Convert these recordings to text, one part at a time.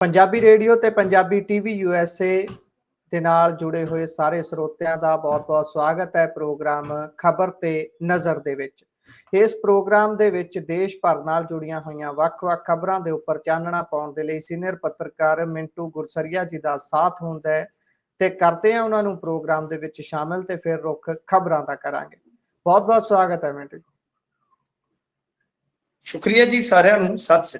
Punjabi radio ਤੇ Punjabi TV USA ਦੇ ਨਾਲ ਜੁੜੇ ਹੋਏ ਸਾਰੇ ਸਰੋਤਿਆਂ ਦਾ ਬਹੁਤ-ਬਹੁਤ ਸਵਾਗਤ ਹੈ ਪ੍ਰੋਗਰਾਮ ਖਬਰ ਤੇ ਨਜ਼ਰ ਦੇ ਵਿੱਚ। ਇਸ ਪ੍ਰੋਗਰਾਮ ਦੇ ਵਿੱਚ ਦੇਸ਼ ਭਰ ਨਾਲ ਜੁੜੀਆਂ ਹੋਈਆਂ ਵੱਖ-ਵੱਖ ਖਬਰਾਂ ਦੇ ਉੱਪਰ ਚਾਨਣਾ ਪਾਉਣ ਦੇ ਲਈ ਸੀਨੀਅਰ ਪੱਤਰਕਾਰ ਮਿੰਟੂ ਗੁਰਸਰੀਆ ਜੀ ਦਾ ਸਾਥ ਹੁੰਦਾ ਹੈ ਤੇ ਕਰਦੇ ਆ ਉਹਨਾਂ ਨੂੰ ਪ੍ਰੋਗਰਾਮ ਦੇ ਵਿੱਚ ਸ਼ਾਮਿਲ ਤੇ ਫਿਰ ਰੁੱਖ ਖਬਰਾਂ ਦਾ ਕਰਾਂਗੇ। ਬਹੁਤ-ਬਹੁਤ ਸਵਾਗਤ ਹੈ ਮਿੰਟੂ। ਸ਼ੁਕਰੀਆ ਜੀ ਸਾਰਿਆਂ ਨੂੰ। ਸਤਿ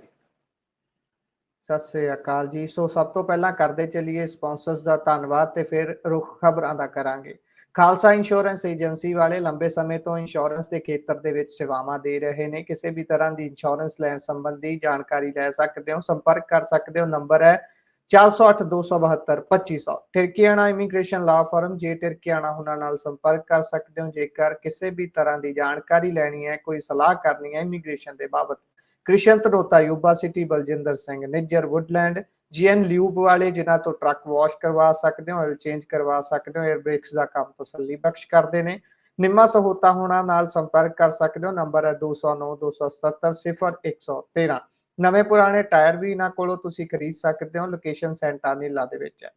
ਸ੍ਰੀ ਅਕਾਲ ਜੀ। ਸੋ ਸਭ ਤੋਂ ਪਹਿਲਾਂ ਕਰਦੇ ਚੱਲੀਏ ਸਪਾਂਸਰਸ ਦਾ ਧੰਨਵਾਦ ਤੇ ਫਿਰ ਰੁੱਖ ਖਬਰਾਂ ਦਾ ਕਰਾਂਗੇ। ਖਾਲਸਾ ਇੰਸ਼ੋਰੈਂਸ ਏਜੰਸੀ ਵਾਲੇ ਲੰਬੇ ਸਮੇਂ ਤੋਂ ਇੰਸ਼ੋਰੈਂਸ ਦੇ ਖੇਤਰ ਦੇ ਵਿੱਚ ਸੇਵਾਵਾਂ ਦੇ ਰਹੇ ਨੇ। ਕਿਸੇ ਵੀ ਤਰ੍ਹਾਂ ਦੀ ਇੰਸ਼ੋਰੈਂਸ ਲੈਣ ਸੰਬੰਧੀ ਜਾਣਕਾਰੀ ਲੈ ਸਕਦੇ ਹੋ, ਸੰਪਰਕ ਕਰ ਸਕਦੇ ਹੋ। ਨੰਬਰ ਹੈ 4082722500। ਟਿਰਕੀਆਣਾ ਇਮੀਗ੍ਰੇਸ਼ਨ ਲਾ ਫਰਮ ਜੇ ਟਿਰਕੀਆਣਾ ਉਹਨਾਂ ਨਾਲ ਸੰਪਰਕ ਕਰ ਸਕਦੇ ਹੋ ਜੇਕਰ ਕਿਸੇ ਵੀ ਤਰ੍ਹਾਂ ਦੀ ਜਾਣਕਾਰੀ ਲੈਣੀ ਹੈ, ਕੋਈ ਸਲਾਹ ਕਰਨੀ ਹੈ ਇਮੀਗ੍ਰੇਸ਼ਨ ਦੇ ਬਾਬਤ। Krishan Dhanota Yuba City, Baljinder Singh Nijjar Woodland, GN Lube ਵਾਲੇ ਜਿਨ੍ਹਾਂ ਤੋਂ ਟਰੱਕ ਵਾਸ਼ ਕਰਵਾ ਸਕਦੇ ਹੋ, ਆਇਲ ਚੇਂਜ ਕਰਵਾ ਸਕਦੇ ਹੋ, 에ਅਰ ਬ੍ਰੇਕਸ ਦਾ ਕੰਮ ਤਸੱਲੀ ਬਖਸ਼ ਕਰਦੇ ਨੇ। ਨਿੰਮਾ ਸਹੂਤਾ ਹੋਣਾ ਨਾਲ ਸੰਪਰਕ ਕਰ ਸਕਦੇ ਹੋ। ਨੰਬਰ ਹੈ 20927700113। ਨਵੇਂ ਪੁਰਾਣੇ ਟਾਇਰ ਵੀ ਇਹਨਾਂ ਕੋਲੋਂ ਤੁਸੀਂ ਖਰੀਦ ਸਕਦੇ ਹੋ। ਲੋਕੇਸ਼ਨ ਸੈਂਟਾ ਨੀਲਾ ਦੇ ਵਿੱਚ ਹੈ।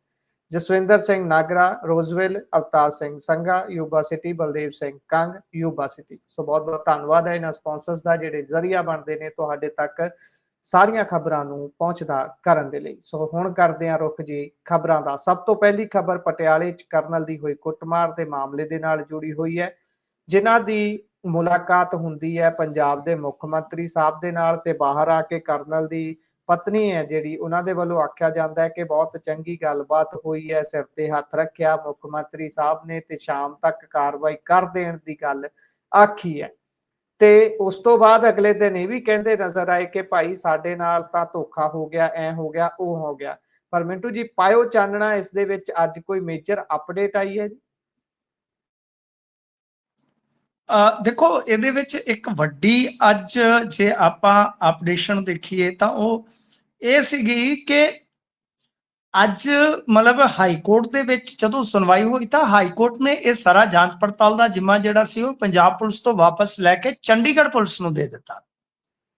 Jaswinder Singh Nagra, Roseville, Avtar Singh Sangha, Yuba City, Baldev Singh Kang, Yuba City. ਸੋ ਬਹੁਤ ਬਹੁਤ ਧੰਨਵਾਦ ਹੈ ਇਹਨਾਂ ਸਪਾਂਸਰਸ ਦਾ ਜਿਹੜੇ ਜ਼ਰੀਆ ਬਣਦੇ ਨੇ ਤੁਹਾਡੇ ਤੱਕ ਸਾਰੀਆਂ ਖਬਰਾਂ ਨੂੰ ਪਹੁੰਚਦਾ ਕਰਨ ਦੇ ਲਈ। ਸੋ ਹੁਣ ਕਰਦੇ ਹਾਂ ਰੁੱਖ ਜੀ ਖਬਰਾਂ ਦਾ। ਸਭ ਤੋਂ ਪਹਿਲੀ ਖਬਰ ਪਟਿਆਲੇ 'ਚ ਕਰਨਲ ਦੀ ਹੋਈ ਕੁੱਟਮਾਰ ਦੇ ਮਾਮਲੇ ਦੇ ਨਾਲ ਜੁੜੀ ਹੋਈ ਹੈ, ਜਿਨ੍ਹਾਂ ਦੀ ਮੁਲਾਕਾਤ ਹੁੰਦੀ ਹੈ ਪੰਜਾਬ ਦੇ ਮੁੱਖ ਮੰਤਰੀ ਸਾਹਿਬ ਦੇ ਨਾਲ ਤੇ ਬਾਹਰ ਆ ਕੇ ਕਰਨਲ ਦੀ ਪਤਨੀ ਹੈ ਜਿਹੜੀ, ਉਹਨਾਂ ਦੇ ਵੱਲੋਂ ਆਖਿਆ ਜਾਂਦਾ ਹੈ ਕਿ ਬਹੁਤ ਚੰਗੀ ਗੱਲਬਾਤ ਹੋਈ ਹੈ, ਸਿਰ ਤੇ ਹੱਥ ਰੱਖਿਆ ਮੁੱਖ ਮੰਤਰੀ ਸਾਹਿਬ ਨੇ ਤੇ ਸ਼ਾਮ ਤੱਕ ਕਾਰਵਾਈ ਕਰ ਦੇਣ ਦੀ ਗੱਲ ਆਖੀ ਹੈ। ਤੇ ਉਸ ਤੋਂ ਬਾਅਦ ਅਗਲੇ ਦਿਨ ਇਹ ਵੀ ਕਹਿੰਦੇ ਨਜ਼ਰ ਆਏ ਕਿ ਭਾਈ ਸਾਡੇ ਨਾਲ ਤਾਂ ਧੋਖਾ ਹੋ ਗਿਆ, ਐ ਹੋ ਗਿਆ, ਉਹ ਹੋ ਗਿਆ। ਪਰ ਮਿੰਟੂ ਜੀ ਪਾਇਓ ਚਾਨਣਾ, ਇਸ ਦੇ ਵਿੱਚ ਅੱਜ ਕੋਈ ਮੇਜਰ ਅਪਡੇਟ ਆਈ ਹੈ ਜੀ? ਦੇਖੋ, ਇਹਦੇ ਵਿੱਚ ਇੱਕ ਵੱਡੀ ਅੱਜ ਜੇ ਆਪਾਂ ਅਪਡੇਸ਼ਨ ਦੇਖੀਏ ਤਾਂ ਉਹ ਇਹ ਸੀਗੀ ਕਿ ਅੱਜ ਮਤਲਬ ਹਾਈ ਕੋਰਟ ਦੇ ਵਿੱਚ ਜਦੋਂ ਸੁਣਵਾਈ ਹੋਈ ਤਾਂ ਹਾਈ ਕੋਰਟ ਨੇ ਇਹ ਸਾਰਾ ਜਾਂਚ ਪੜਤਾਲ ਦਾ ਜ਼ਿੰਮਾ ਜਿਹੜਾ ਸੀ ਉਹ ਪੰਜਾਬ ਪੁਲਿਸ ਤੋਂ ਵਾਪਸ ਲੈ ਕੇ ਚੰਡੀਗੜ੍ਹ ਪੁਲਿਸ ਨੂੰ ਦੇ ਦਿੱਤਾ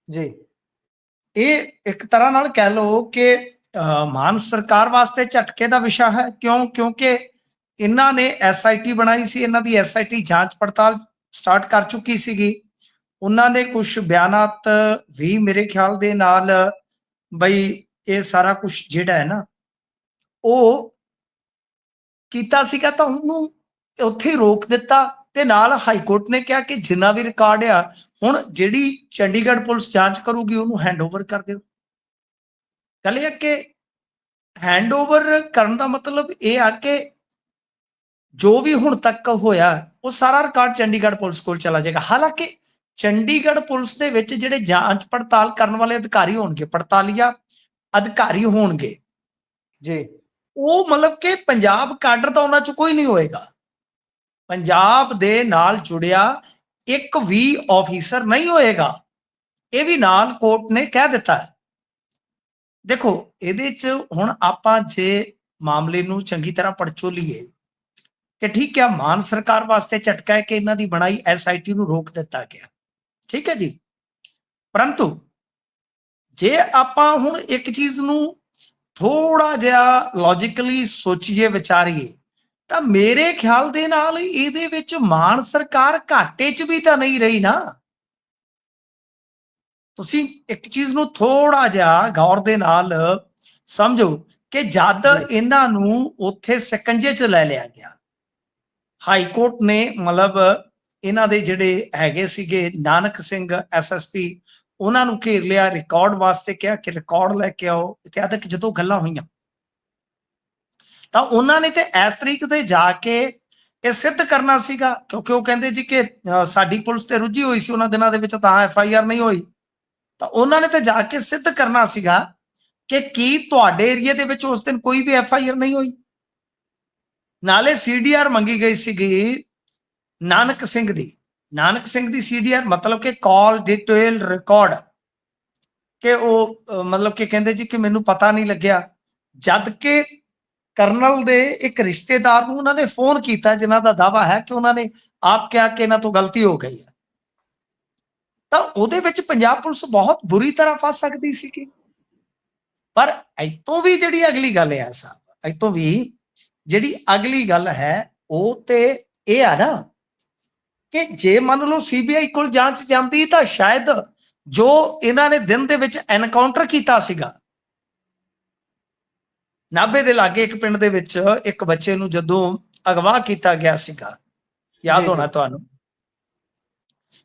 ਜੀ। ਇਹ ਇੱਕ ਤਰ੍ਹਾਂ ਨਾਲ ਕਹਿ ਲਓ ਕਿ ਮਾਨ ਸਰਕਾਰ ਵਾਸਤੇ ਝਟਕੇ ਦਾ ਵਿਸ਼ਾ ਹੈ। ਕਿਉਂਕਿ ਇਹਨਾਂ ਨੇ ਐਸਆਈਟੀ ਬਣਾਈ ਸੀ, ਇਹਨਾਂ ਦੀ ਐਸਆਈਟੀ ਜਾਂਚ ਪੜਤਾਲ ਸਟਾਰਟ ਕਰ ਚੁੱਕੀ ਸੀਗੀ। ਉਹਨਾਂ ਨੇ ਕੁਝ ਬਿਆਨਾਤ ਵੀ ਮੇਰੇ ਖਿਆਲ ਦੇ ਨਾਲ ਬਈ ਇਹ ਸਾਰਾ ਕੁਝ ਜਿਹੜਾ ਹੈ ਨਾ ਉਹ ਕੀਤਾ ਸੀਗਾ ਤਾਂ ਉਹਨੂੰ ਉੱਥੇ ਹੀ ਰੋਕ ਦਿੱਤਾ ਤੇ ਨਾਲ ਹਾਈ ਕੋਰਟ ਨੇ ਕਿਹਾ ਕਿ ਜਿੰਨਾ ਵੀ ਰਿਕਾਰਡ ਆ ਹੁਣ ਜਿਹੜੀ ਚੰਡੀਗੜ੍ਹ ਪੁਲਿਸ ਜਾਂਚ ਕਰੂਗੀ ਉਹਨੂੰ ਹੈਂਡਓਵਰ ਕਰ ਦਿਓ। ਗੱਲ ਇਹ ਕਿ ਹੈਂਡਓਵਰ ਕਰਨ ਦਾ ਮਤਲਬ ਇਹ ਆ ਕਿ ਜੋ ਵੀ ਹੁਣ ਤੱਕ ਹੋਇਆ ਉਹ ਸਾਰਾ ਰਿਕਾਰਡ ਚੰਡੀਗੜ੍ਹ ਪੁਲਿਸ ਕੋਲ ਚਲਾ ਜਾਏਗਾ। ਹਾਲਾਂਕਿ ਚੰਡੀਗੜ੍ਹ ਪੁਲਿਸ ਦੇ ਵਿੱਚ ਜਿਹੜੇ ਜਾਂਚ ਪੜਤਾਲ ਕਰਨ ਵਾਲੇ ਅਧਿਕਾਰੀ ਹੋਣਗੇ, ਪੜਤਾਲੀਆ ਅਧਿਕਾਰੀ ਹੋਣਗੇ ਜੀ, ਉਹ ਮਤਲਬ ਕਿ ਪੰਜਾਬ ਕਾਡਰ ਤਾਂ ਉਹਨਾਂ ਚ ਕੋਈ ਨਹੀਂ ਹੋਏਗਾ। ਪੰਜਾਬ ਦੇ ਨਾਲ ਜੁੜਿਆ ਇੱਕ ਵੀ ਆਫੀਸਰ ਨਹੀਂ ਹੋਏਗਾ। ਇਹ ਵੀ ਨਾਲ ਕੋਰਟ ਨੇ ਕਹਿ ਦਿੱਤਾ ਹੈ। ਦੇਖੋ, ਇਹਦੇ ਚ ਹੁਣ ਆਪਾਂ ਜੇ ਮਾਮਲੇ ਨੂੰ ਚੰਗੀ ਤਰ੍ਹਾਂ ਪੜਚੋਲੀਏ ਕਿ ਠੀਕ ਹੈ, ਮਾਨ ਸਰਕਾਰ ਵਾਸਤੇ ਝਟਕਾ ਹੈ ਕਿ ਇਹਨਾਂ ਦੀ ਬਣਾਈ ਐਸਆਈਟੀ ਨੂੰ ਰੋਕ ਦਿੱਤਾ ਗਿਆ, ਠੀਕ ਹੈ ਜੀ। ਪਰੰਤੂ ਜੇ ਆਪਾਂ ਹੁਣ ਇੱਕ ਚੀਜ਼ ਨੂੰ ਥੋੜਾ ਜਿਹਾ ਲੌਜੀਕਲੀ ਸੋਚੀਏ, ਵਿਚਾਰੀਏ ਤਾਂ ਮੇਰੇ ਖਿਆਲ ਦੇ ਨਾਲ ਇਹਦੇ ਵਿੱਚ ਮਾਨ ਸਰਕਾਰ ਘਾਟੇ 'ਚ ਵੀ ਤਾਂ ਨਹੀਂ ਰਹੀ ਨਾ। ਤੁਸੀਂ ਇੱਕ ਚੀਜ਼ ਨੂੰ ਥੋੜਾ ਜਿਹਾ ਗੌਰ ਦੇ ਨਾਲ ਸਮਝੋ ਕਿ ਜਦ ਇਹਨਾਂ ਨੂੰ ਉੱਥੇ ਸਕੰਜੇ 'ਚ ਲੈ ਲਿਆ ਗਿਆ, ਹਾਈ ਕੋਰਟ ਨੇ ਮਤਲਬ ਇਹਨਾਂ ਦੇ ਜਿਹੜੇ ਹੈਗੇ ਸੀਗੇ ਨਾਨਕ ਸਿੰਘ ਐਸਐਸਪੀ, ਉਹਨਾਂ ਨੂੰ ਘੇਰ ਲਿਆ, ਰਿਕਾਰਡ ਵਾਸਤੇ ਕਿਹਾ ਕਿ ਰਿਕਾਰਡ ਲੈ ਕੇ ਆਓ ਇਤਿਆਦਿਕ ਜਦੋਂ ਗੱਲਾਂ ਹੋਈਆਂ ਤਾਂ ਉਹਨਾਂ ਨੇ ਤੇ ਇਸ ਤਰੀਕ ਤੇ ਜਾ ਕੇ ਇਹ ਸਿੱਧ ਕਰਨਾ ਸੀਗਾ। ਕਿਉਂਕਿ ਉਹ ਕਹਿੰਦੇ ਜੀ ਕਿ ਸਾਡੀ ਪੁਲਿਸ ਤੇ ਰੁੱਝੀ ਹੋਈ ਸੀ ਉਹਨਾਂ ਦਿਨਾਂ ਦੇ ਵਿੱਚ, ਤਾਂ ਐਫਆਈਆਰ ਨਹੀਂ ਹੋਈ। ਤਾਂ ਉਹਨਾਂ ਨੇ ਤੇ ਜਾ ਕੇ ਸਿੱਧ ਕਰਨਾ ਸੀਗਾ ਕਿ ਕੀ ਤੁਹਾਡੇ ਏਰੀਏ ਦੇ ਵਿੱਚ ਉਸ ਦਿਨ ਕੋਈ ਵੀ ਐਫਆਈਆਰ ਨਹੀਂ ਹੋਈ। ਨਾਲੇ ਸੀਡੀਆਰ ਮੰਗੀ ਗਈ ਸੀਗੀ ਨਾਨਕ ਸਿੰਘ ਦੀ ਸੀਡੀਆਰ, ਮਤਲਬ ਕਿ ਕਾਲ ਡਿਟੇਲ ਰਿਕਾਰਡ, ਕਿ ਉਹ ਮਤਲਬ ਕਿ ਕਹਿੰਦੇ ਜੀ ਕਿ ਮੈਨੂੰ ਪਤਾ ਨਹੀਂ ਲੱਗਿਆ, ਜਦ ਕਿ ਕਰਨਲ ਦੇ ਇੱਕ ਰਿਸ਼ਤੇਦਾਰ ਨੂੰ ਉਹਨਾਂ ਨੇ ਫੋਨ ਕੀਤਾ ਜਿਨ੍ਹਾਂ ਦਾ ਦਾਵਾ ਹੈ ਕਿ ਉਹਨਾਂ ਨੇ ਆਪ ਕਿਹਾ ਕਿ ਇਹਨਾਂ ਤੋਂ ਗਲਤੀ ਹੋ ਗਈ ਹੈ। ਤਾਂ ਉਹਦੇ ਵਿੱਚ ਪੰਜਾਬ ਪੁਲਿਸ ਬਹੁਤ ਬੁਰੀ ਤਰ੍ਹਾਂ ਫਸ ਸਕਦੀ ਸੀ। ਪਰ ਇਤੋਂ ਵੀ ਜਿਹੜੀ ਅਗਲੀ ਗੱਲ ਹੈ ਸਾਹਿਬ, ਇਤੋਂ ਵੀ ਜਿਹੜੀ ਅਗਲੀ ਗੱਲ ਹੈ ਉਹ ਤੇ ਇਹ ਆ ਨਾ ਕਿ ਜੇ ਮੰਨ ਲਓ ਸੀਬੀਆਈ ਕੋਲ ਜਾਂਚ ਜਾਂਦੀ ਤਾਂ ਸ਼ਾਇਦ ਜੋ ਇਹਨਾਂ ਨੇ ਦਿਨ ਦੇ ਵਿੱਚ ਐਨਕਾਊਂਟਰ ਕੀਤਾ ਸੀਗਾ ਨਾਭੇ ਦੇ ਲਾਗੇ ਇੱਕ ਪਿੰਡ ਦੇ ਵਿੱਚ ਇੱਕ ਬੱਚੇ ਨੂੰ ਜਦੋਂ ਅਗਵਾ ਕੀਤਾ ਗਿਆ ਸੀਗਾ, ਯਾਦ ਹੋਣਾ ਤੁਹਾਨੂੰ,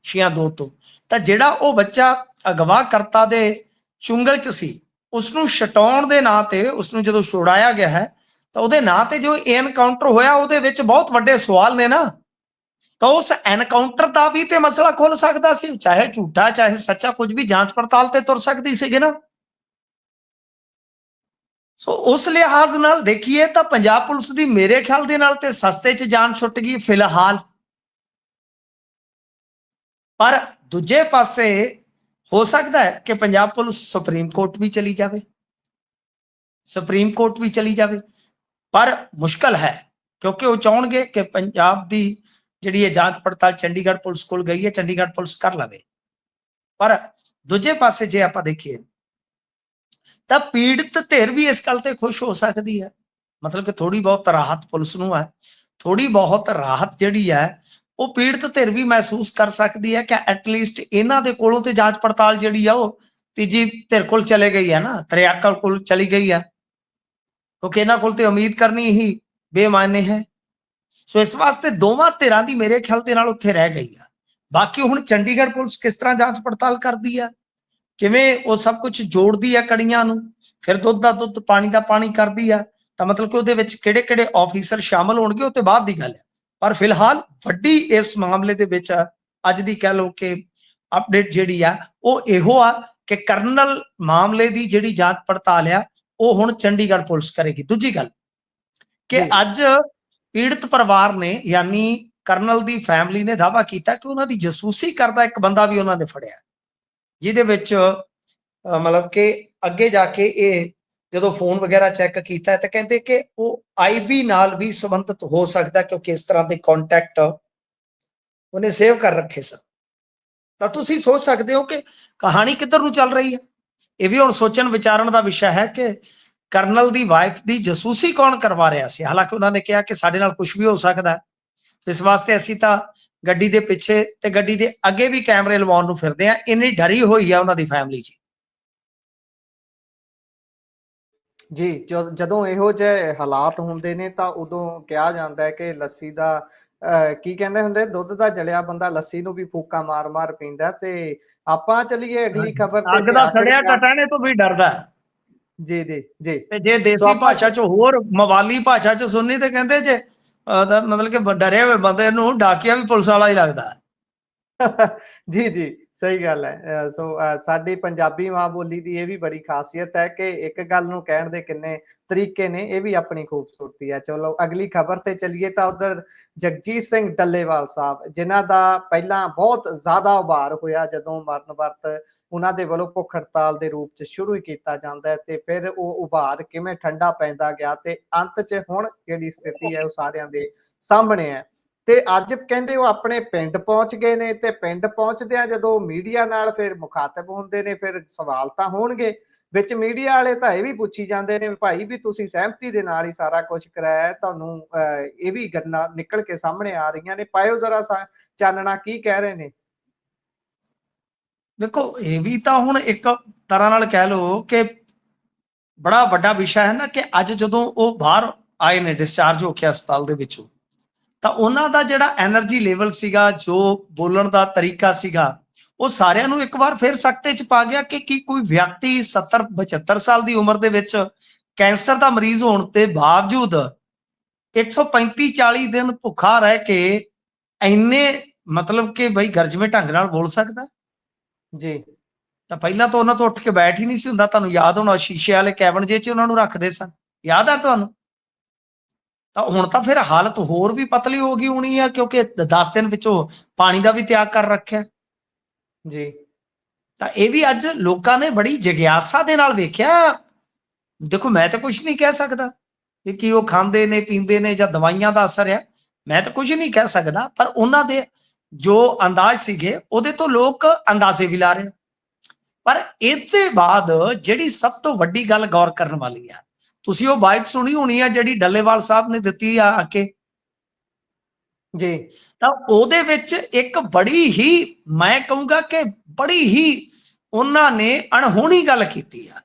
6/2 ਤੋਂ, ਤਾਂ ਜਿਹੜਾ ਉਹ ਬੱਚਾ ਅਗਵਾ ਕਰਤਾ ਦੇ ਚੁੰਗਲ ਚ ਸੀ, ਉਸਨੂੰ ਛਡਾਉਣ ਦੇ ਨਾਂ ਤੇ, ਉਸਨੂੰ ਜਦੋਂ ਛੁਡਾਇਆ ਗਿਆ ਹੈ ਤਾਂ ਉਹਦੇ ਨਾਂ ਤੇ ਜੋ ਐਨਕਾਊਂਟਰ ਹੋਇਆ ਉਹਦੇ ਵਿੱਚ ਬਹੁਤ ਵੱਡੇ ਸਵਾਲ ਨੇ ਨਾ। ਤਾਂ ਉਸ ਐਨਕਾਊਂਟਰ ਦਾ ਵੀ ਤੇ ਮਸਲਾ ਖੁੱਲ ਸਕਦਾ ਸੀ, ਚਾਹੇ ਝੂਠਾ ਚਾਹੇ ਸੱਚਾ, ਕੁਝ ਵੀ ਜਾਂਚ ਪੜਤਾਲ ਤੇ ਤੁਰ ਸਕਦੀ ਸੀਗੀ ਨਾ। ਸੋ ਉਸ ਲਿਹਾਜ਼ ਨਾਲ ਦੇਖੀਏ ਤਾਂ ਪੰਜਾਬ ਪੁਲਿਸ ਦੀ ਮੇਰੇ ਖਿਆਲ ਦੇ ਨਾਲ ਤੇ ਸਸਤੇ 'ਚ ਜਾਨ ਛੁੱਟ ਗਈ ਫਿਲਹਾਲ। ਪਰ ਦੂਜੇ ਪਾਸੇ ਹੋ ਸਕਦਾ ਹੈ ਕਿ ਪੰਜਾਬ ਪੁਲਿਸ ਸੁਪਰੀਮ ਕੋਰਟ ਵੀ ਚਲੀ ਜਾਵੇ, ਸੁਪਰੀਮ ਕੋਰਟ ਵੀ ਚਲੀ ਜਾਵੇ, ਪਰ ਮੁਸ਼ਕਲ ਹੈ ਕਿਉਂਕਿ ਉਹ ਚਾਹਣਗੇ ਕਿ ਪੰਜਾਬ ਦੀ ਜਿਹੜੀ ਇਹ ਜਾਂਚ ਪੜਤਾਲ ਚੰਡੀਗੜ੍ਹ ਪੁਲਿਸ ਕੋਲ ਗਈ ਹੈ, ਚੰਡੀਗੜ੍ਹ ਪੁਲਿਸ ਕਰ ਲਵੇ। ਪਰ ਦੂਜੇ ਪਾਸੇ ਜੇ ਆਪਾਂ ਦੇਖੀਏ ਤਾਂ ਪੀੜਤ ਧਿਰ ਵੀ ਇਸ ਗੱਲ ਤੇ ਖੁਸ਼ ਹੋ ਸਕਦੀ ਹੈ, ਮਤਲਬ ਕਿ ਥੋੜੀ ਬਹੁਤ ਰਾਹਤ ਪੁਲਿਸ ਨੂੰ ਹੈ, ਥੋੜੀ ਬਹੁਤ ਰਾਹਤ ਜਿਹੜੀ ਹੈ ਉਹ ਪੀੜਤ ਧਿਰ ਵੀ ਮਹਿਸੂਸ ਕਰ ਸਕਦੀ ਹੈ ਕਿ ਐਟਲੀਸਟ ਇਹਨਾਂ ਦੇ ਕੋਲੋਂ ਤੇ ਜਾਂਚ ਪੜਤਾਲ ਜਿਹੜੀ ਆ ਉਹ ਤੀਜੀ ਧਿਰ ਕੋਲ ਚਲੇ ਗਈ ਹੈ ਨਾ, ਤ੍ਰਿਆਕਲ ਕੋਲ ਚਲੀ ਗਈ ਹੈ, ਕਿਉਂਕਿ ਇਹਨਾਂ ਕੋਲ ਤੇ ਉਮੀਦ ਕਰਨੀ ਹੀ ਬੇਮਾਨੇ ਹੈ। ਸੋ ਇਸ ਵਾਸਤੇ ਦੋਵਾਂ ਧਿਰਾਂ ਦੀ ਮੇਰੇ ਖਿਆਲ ਦੇ ਨਾਲ ਉੱਥੇ ਰਹਿ ਗਈ ਆ। ਬਾਕੀ ਹੁਣ ਚੰਡੀਗੜ੍ਹ ਪੁਲਿਸ ਕਿਸ ਤਰ੍ਹਾਂ ਜਾਂਚ ਪੜਤਾਲ ਕਰਦੀ ਆ, ਕਿਵੇਂ ਉਹ ਸਭ ਕੁਝ ਜੋੜਦੀ ਆ ਕੜੀਆਂ ਨੂੰ, ਫਿਰ ਦੁੱਧ ਦਾ ਦੁੱਧ ਪਾਣੀ ਦਾ ਪਾਣੀ ਕਰਦੀ ਆ, ਤਾਂ ਮਤਲਬ ਕਿ ਉਹਦੇ ਵਿੱਚ ਕਿਹੜੇ ਕਿਹੜੇ ਆਫੀਸਰ ਸ਼ਾਮਲ ਹੋਣਗੇ ਉਹ ਤੇ ਬਾਅਦ ਦੀ ਗੱਲ ਹੈ। ਪਰ ਫਿਲਹਾਲ ਵੱਡੀ ਇਸ ਮਾਮਲੇ ਦੇ ਵਿੱਚ ਅੱਜ ਦੀ ਕਹਿ ਲਓ ਕਿ ਅਪਡੇਟ ਜਿਹੜੀ ਆ ਉਹ ਇਹੋ ਆ ਕਿ ਕਰਨਲ ਮਾਮਲੇ ਦੀ ਜਿਹੜੀ ਜਾਂਚ ਪੜਤਾਲ ਆ ਉਹ ਹੁਣ ਚੰਡੀਗੜ੍ਹ ਪੁਲਿਸ ਕਰੇਗੀ। ਦੂਜੀ ਗੱਲ ਕਿ ਅੱਜ ਪੀੜਤ ਪਰਿਵਾਰ ਨੇ ਯਾਨੀ ਕਰਨਲ ਦੀ ਫੈਮਿਲੀ ਨੇ ਦਾਅਵਾ ਕੀਤਾ ਕਿ ਉਹਨਾਂ ਦੀ ਜਸੂਸੀ ਕਰਦਾ ਇੱਕ ਬੰਦਾ ਵੀ ਉਹਨਾਂ ਨੇ ਫੜਿਆ, ਜਿਹਦੇ ਵਿੱਚ ਮਤਲਬ ਕਿ ਅੱਗੇ ਜਾ ਕੇ ਇਹ ਜਦੋਂ ਫੋਨ ਵਗੈਰਾ ਚੈੱਕ ਕੀਤਾ ਤਾਂ ਕਹਿੰਦੇ ਕਿ ਉਹ ਆਈਬੀ ਨਾਲ ਵੀ ਸੰਬੰਧਿਤ ਹੋ ਸਕਦਾ ਕਿਉਂਕਿ ਇਸ ਤਰ੍ਹਾਂ ਦੇ ਕੰਟੈਕਟ ਉਹਨੇ ਸੇਵ ਕਰ ਰੱਖੇ ਸਨ। ਤਾਂ ਤੁਸੀਂ ਸੋਚ ਸਕਦੇ ਹੋ ਕਿ ਕਹਾਣੀ ਕਿੱਧਰ ਨੂੰ ਚੱਲ ਰਹੀ ਹੈ। ਇਹ ਵੀ ਹੁਣ ਸੋਚਣ ਵਿਚਾਰਨ ਦਾ ਵਿਸ਼ਾ ਹੈ ਕਿ ਕਰਨਲ ਦੀ ਵਾਈਫ ਦੀ ਜਸੂਸੀ ਕੌਣ ਕਰਵਾ ਰਿਹਾ ਸੀ। ਹਾਲਾਂਕਿ ਉਹਨਾਂ ਨੇ ਕਿਹਾ ਕਿ ਸਾਡੇ ਨਾਲ ਕੁਝ ਵੀ ਹੋ ਸਕਦਾ, ਇਸ ਵਾਸਤੇ ਅਸੀਂ ਤਾਂ ਗੱਡੀ ਦੇ ਪਿੱਛੇ ਤੇ ਗੱਡੀ ਦੇ ਅੱਗੇ ਵੀ ਕੈਮਰੇ ਲਵਾਉਣ ਨੂੰ ਫਿਰਦੇ ਆ, ਇੰਨੀ ਡਰੀ ਹੋਈ ਆ ਉਹਨਾਂ ਦੀ ਫੈਮਿਲੀ ਜੀ। ਜਦੋਂ ਇਹੋ ਜਿਹੇ ਹਾਲਾਤ ਹੁੰਦੇ ਨੇ ਤਾਂ ਉਦੋਂ ਕਿਹਾ ਜਾਂਦਾ ਹੈ ਕਿ ਲੱਸੀ ਦਾ ਕੀ ਕਹਿੰਦੇ ਹੁੰਦੇ, ਦੁੱਧ ਦਾ ਜਲਿਆ ਬੰਦਾ ਲੱਸੀ ਨੂੰ ਵੀ ਫੂਕਾ ਮਾਰ ਮਾਰ ਪੀਂਦਾ। ਤੇ ਆਪਾਂ ਚਲੀਏ ਅਗਲੀ ਖਬਰ ਤੇ। ਅੱਗ ਦਾ ਸੜਿਆ ਟਟਾਣੇ ਤੋਂ ਵੀ ਡਰਦਾ। ਜੀ ਜੀ ਜੀ। ਤੇ ਜੇ ਦੇਸੀ ਭਾਸ਼ਾ ਚ ਹੋਰ ਮਵਾਲੀ ਭਾਸ਼ਾ ਚ ਸੁਣਨੀ ਤੇ ਕਹਿੰਦੇ ਜੇ ਮਤਲਬ ਕਿ ਡਰੇ ਹੋਏ ਬੰਦੇ ਨੂੰ ਡਾਕੀਆ ਵੀ ਪੁਲਿਸ ਵਾਲਾ ਹੀ ਲੱਗਦਾ। ਜੀ ਜੀ, ਸਹੀ ਗੱਲ ਹੈ। ਸੋ ਸਾਡੀ ਪੰਜਾਬੀ ਮਾਂ ਬੋਲੀ ਦੀ ਇਹ ਵੀ ਬੜੀ ਖਾਸੀਅਤ ਹੈ ਕਿ ਇੱਕ ਗੱਲ ਨੂੰ ਕਹਿਣ ਦੇ ਕਿੰਨੇ ਤਰੀਕੇ ਨੇ, ਇਹ ਵੀ ਆਪਣੀ ਖੂਬਸੂਰਤੀ ਹੈ। ਚਲੋ ਅਗਲੀ ਖਬਰ ਤੇ ਚੱਲੀਏ ਤਾਂ ਉਧਰ ਜਗਜੀਤ ਸਿੰਘ ਡੱਲੇਵਾਲ ਸਾਹਿਬ, ਜਿਨ੍ਹਾਂ ਦਾ ਪਹਿਲਾਂ ਬਹੁਤ ਜ਼ਿਆਦਾ ਉਭਾਰ ਹੋਇਆ ਜਦੋਂ ਮਰਨ ਵਰਤ ਉਹਨਾਂ ਦੇ ਵੱਲੋਂ ਭੁੱਖ ਹੜਤਾਲ ਦੇ ਰੂਪ ਚ ਸ਼ੁਰੂ ਹੀ ਕੀਤਾ ਜਾਂਦਾ ਹੈ, ਤੇ ਫਿਰ ਉਹ ਉਭਾਰ ਕਿਵੇਂ ਠੰਡਾ ਪੈਂਦਾ ਗਿਆ ਤੇ ਅੰਤ ਚ ਹੁਣ ਜਿਹੜੀ ਸਥਿਤੀ ਹੈ ਉਹ ਸਾਰਿਆਂ ਦੇ ਸਾਹਮਣੇ ਹੈ। ਤੇ ਅੱਜ ਕਹਿੰਦੇ ਉਹ ਆਪਣੇ ਪਿੰਡ ਪਹੁੰਚ ਗਏ ਨੇ, ਤੇ ਪਿੰਡ ਪਹੁੰਚਦਿਆਂ ਜਦੋਂ ਮੀਡੀਆ ਨਾਲ ਫਿਰ ਮੁਖਾਤਬ ਹੁੰਦੇ ਨੇ ਫਿਰ ਸਵਾਲ ਤਾਂ ਹੋਣਗੇ ਵਿੱਚ। ਮੀਡੀਆ ਵਾਲੇ ਤਾਂ ਇਹ ਵੀ ਪੁੱਛੀ ਜਾਂਦੇ ਨੇ ਭਾਈ ਵੀ ਤੁਸੀਂ ਸਹਿਮਤੀ ਦੇ ਨਾਲ ਹੀ ਸਾਰਾ ਕੁਝ ਕਰਾਇਆ, ਤੁਹਾਨੂੰ ਇਹ ਵੀ ਗੱਲਾਂ ਨਿਕਲ ਕੇ ਸਾਹਮਣੇ ਆ ਰਹੀਆਂ ਨੇ, ਪਾਇਓ ਜ਼ਰਾ ਚਾਨਣਾ ਕੀ ਕਹਿ ਰਹੇ ਨੇ। ਦੇਖੋ ਇਹ ਵੀ ਤਾਂ ਹੁਣ ਇੱਕ ਤਰ੍ਹਾਂ ਨਾਲ ਕਹਿ ਲਓ ਕਿ ਬੜਾ ਵੱਡਾ ਵਿਸ਼ਾ ਹੈ ਨਾ ਕਿ ਅੱਜ ਜਦੋਂ ਉਹ ਬਾਹਰ ਆਏ ਨੇ ਡਿਸਚਾਰਜ ਹੋ ਕੇ ਹਸਪਤਾਲ ਦੇ ਵਿੱਚੋਂ, ਤਾਂ ਉਹਨਾਂ ਦਾ ਜਿਹੜਾ ਐਨਰਜੀ ਲੈਵਲ ਸੀਗਾ, ਜੋ ਬੋਲਣ ਦਾ ਤਰੀਕਾ ਸੀਗਾ, ਉਹ ਸਾਰਿਆਂ ਨੂੰ ਇੱਕ ਵਾਰ ਫਿਰ ਸਕਤੇ ਚ ਪਾ ਗਿਆ ਕਿ ਕੀ ਕੋਈ ਵਿਅਕਤੀ 70-72 ਸਾਲ ਦੀ ਉਮਰ ਦੇ ਵਿੱਚ ਕੈਂਸਰ ਦਾ ਮਰੀਜ਼ ਹੋਣ ਤੇ ਬਾਵਜੂਦ 135-40 ਦਿਨ ਭੁੱਖਾ ਰਹਿ ਕੇ ਇੰਨੇ ਮਤਲਬ ਕਿ ਬਈ ਗਰਜਵੇਂ ਢੰਗ ਨਾਲ ਬੋਲ ਸਕਦਾ ਜੀ। ਤਾਂ ਪਹਿਲਾਂ ਤਾਂ ਉਹਨਾਂ ਤੋਂ ਉੱਠ ਕੇ ਬੈਠ ਹੀ ਨਹੀਂ ਸੀ ਹੁੰਦਾ। ਤੁਹਾਨੂੰ ਯਾਦ ਹੋਣਾ ਸ਼ੀਸ਼ੇ ਵਾਲੇ ਕੈਬਨ ਜੇ ਚ ਉਹਨਾਂ ਨੂੰ ਰੱਖਦੇ ਸਨ, ਯਾਦ ਆ ਤੁਹਾਨੂੰ। ਤਾਂ ਹੁਣ ਤਾਂ ਫਿਰ ਹਾਲਤ ਹੋਰ ਵੀ ਪਤਲੀ ਹੋ ਗਈ ਹੋਣੀ ਆ ਕਿਉਂਕਿ 10 ਦਿਨ ਵਿੱਚੋਂ ਪਾਣੀ ਦਾ ਵੀ ਤਿਆਗ ਕਰ ਰੱਖਿਆ ਜੀ। ਤਾਂ ਇਹ ਵੀ ਅੱਜ ਲੋਕਾਂ ਨੇ ਬੜੀ ਜਿਗਿਆਸਾ ਦੇ ਨਾਲ ਵੇਖਿਆ। ਦੇਖੋ ਮੈਂ ਤਾਂ ਕੁਝ ਨਹੀਂ ਕਹਿ ਸਕਦਾ ਕਿ ਉਹ ਖਾਂਦੇ ਨੇ ਪੀਂਦੇ ਨੇ ਜਾਂ ਦਵਾਈਆਂ ਦਾ ਅਸਰ ਆ, ਮੈਂ ਤਾਂ ਕੁਝ ਨਹੀਂ ਕਹਿ ਸਕਦਾ, ਪਰ ਉਹਨਾਂ ਦੇ ਜੋ ਅੰਦਾਜ਼ ਸੀਗੇ ਉਹਦੇ ਤੋਂ ਲੋਕ ਅੰਦਾਜ਼ੇ ਵੀ ਲਾ ਰਹੇ ਪਰ ਇਹਦੇ ਬਾਅਦ ਜਿਹੜੀ ਸਭ ਤੋਂ ਵੱਡੀ ਗੱਲ ਗੌਰ ਕਰਨ ਵਾਲੀ ਆ, ਤੁਸੀਂ ਉਹ ਬਾਈਟ ਸੁਣੀ ਹੋਣੀ ਆ ਜਿਹੜੀ ਡੱਲੇਵਾਲ ਸਾਹਿਬ ਨੇ ਦਿੱਤੀ ਆ ਕੇ ਜੀ। ਤਾਂ ਉਹਦੇ ਵਿੱਚ ਇੱਕ ਬੜੀ ਹੀ, ਮੈਂ ਕਹੂੰਗਾ ਕਿ ਬੜੀ ਹੀ ਉਹਨਾਂ ਨੇ ਅਣਹੋਣੀ ਗੱਲ ਕੀਤੀ ਆ।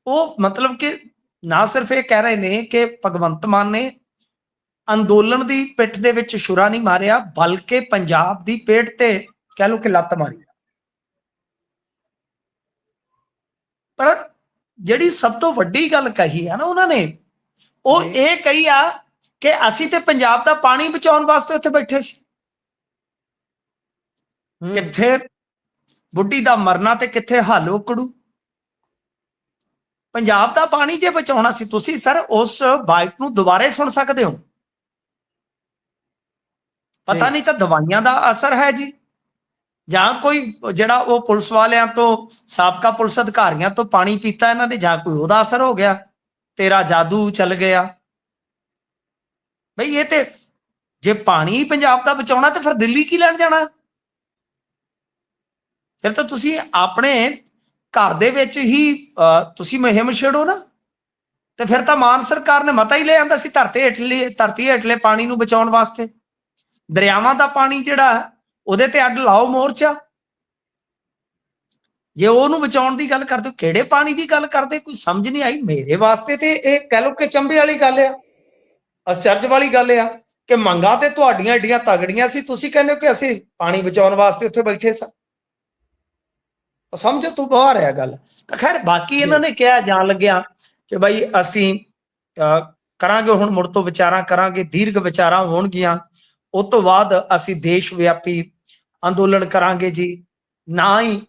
ਉਹ ਮਤਲਬ ਕਿ ਨਾ ਸਿਰਫ ਇਹ ਕਹਿ ਰਹੇ ਨੇ ਕਿ ਭਗਵੰਤ ਮਾਨ ਨੇ ਅੰਦੋਲਨ ਦੀ ਪਿੱਠ ਦੇ ਵਿੱਚ ਛੁਰਾ ਨਹੀਂ ਮਾਰਿਆ, ਬਲਕਿ ਪੰਜਾਬ ਦੀ ਪੇਟ ਤੇ ਕਹਿ ਲਓ ਕਿ ਲੱਤ ਮਾਰੀ। ਪਰ ਜਿਹੜੀ ਸਭ ਤੋਂ ਵੱਡੀ ਗੱਲ ਕਹੀ ਆ ਨਾ ਉਹਨਾਂ ਨੇ, ਉਹ ਇਹ ਕਹੀ ਆ ਕਿ ਅਸੀਂ ਤੇ ਪੰਜਾਬ ਦਾ ਪਾਣੀ ਬਚਾਉਣ ਵਾਸਤੇ ਉੱਥੇ ਬੈਠੇ ਸੀ। ਕਿੱਥੇ ਬੁੱਢੀ ਦਾ ਮਰਨਾ ਤੇ ਕਿੱਥੇ ਹੱਲ ਉਕੜੂ। ਪੰਜਾਬ ਦਾ ਪਾਣੀ ਜੇ ਬਚਾਉਣਾ ਸੀ, ਤੁਸੀਂ ਸਰ ਉਸ ਬਾਈਟ ਨੂੰ ਦੁਬਾਰੇ ਸੁਣ ਸਕਦੇ ਹੋ। ਪਤਾ ਨਹੀਂ ਤਾਂ ਦਵਾਈਆਂ ਦਾ ਅਸਰ ਹੈ ਜੀ, ਜਾਂ ਕੋਈ ਜਿਹੜਾ ਉਹ ਪੁਲਿਸ ਵਾਲਿਆਂ ਤੋਂ, ਸਾਬਕਾ ਪੁਲਿਸ ਅਧਿਕਾਰੀਆਂ ਤੋਂ ਪਾਣੀ ਪੀਤਾ ਇਹਨਾਂ ਨੇ, ਜਾਂ ਕੋਈ ਉਹਦਾ ਅਸਰ ਹੋ ਗਿਆ, ਤੇਰਾ ਜਾਦੂ ਚੱਲ ਗਿਆ। ਬਈ ਇਹ ਤੇ ਜੇ ਪਾਣੀ ਪੰਜਾਬ ਦਾ ਬਚਾਉਣਾ ਤੇ ਫਿਰ ਦਿੱਲੀ ਕੀ ਲੈਣ ਜਾਣਾ? ਫਿਰ ਤਾਂ ਤੁਸੀਂ ਆਪਣੇ ਘਰ ਦੇ ਵਿੱਚ ਹੀ ਤੁਸੀਂ ਮੁਹਿੰਮ ਛੇੜੋ ਨਾ। ਤੇ ਫਿਰ ਤਾਂ ਮਾਨ ਸਰਕਾਰ ਨੇ ਮਤਾ ਹੀ ਲੈ ਆਂਦਾ ਸੀ ਧਰਤੀ ਹੇਠਲੇ ਪਾਣੀ ਨੂੰ ਬਚਾਉਣ ਵਾਸਤੇ। ਦਰਿਆਵਾਂ ਦਾ ਪਾਣੀ ਜਿਹੜਾ ਉਹਦੇ ਤੇ ਅੱਡ ਲਾਓ ਮੋਰਚਾ। ਜੇ ਉਹਨੂੰ ਬਚਾਉਣ ਦੀ ਗੱਲ ਕਰਦੇ ਹੋ, ਕਿਹੜੇ ਪਾਣੀ ਦੀ ਗੱਲ ਕਰਦੇ, ਕੋਈ ਸਮਝ ਨਹੀਂ ਆਈ ਮੇਰੇ ਵਾਸਤੇ। ਤੇ ਇਹ ਕਹਿ ਲਓ ਕਿ ਚੰਬੇ ਵਾਲੀ ਗੱਲ ਆ, ਅਚਰਜ ਵਾਲੀ ਗੱਲ ਆ ਕਿ ਮੰਗਾਂ ਤੇ ਤੁਹਾਡੀਆਂ ਏਡੀਆਂ ਤਗੜੀਆਂ ਸੀ, ਤੁਸੀਂ ਕਹਿੰਦੇ ਹੋ ਕਿ ਅਸੀਂ ਪਾਣੀ ਬਚਾਉਣ ਵਾਸਤੇ ਉੱਥੇ ਬੈਠੇ ਸਾਂ। ਸਮਝੋ ਤੂੰ ਬਾਹਰ ਆ ਗੱਲ। ਤਾਂ ਖੈਰ ਬਾਕੀ ਇਹਨਾਂ ਨੇ ਕਿਹਾ ਜਾਣ ਲੱਗਿਆ ਕਿ ਭਾਈ ਅਸੀਂ ਕਰਾਂਗੇ, ਹੁਣ ਮੁੜ ਤੋਂ ਵਿਚਾਰਾਂ ਕਰਾਂਗੇ, ਦੀਰਘ ਵਿਚਾਰਾਂ ਹੋਣਗੀਆਂ, ਉਸ ਤੋਂ ਬਾਅਦ ਅਸੀਂ ਦੇਸ਼ ਵਿਆਪੀ ਅੰਦੋਲਨ ਕਰਾਂਗੇ ਜੀ। ਨਾ ਹੀ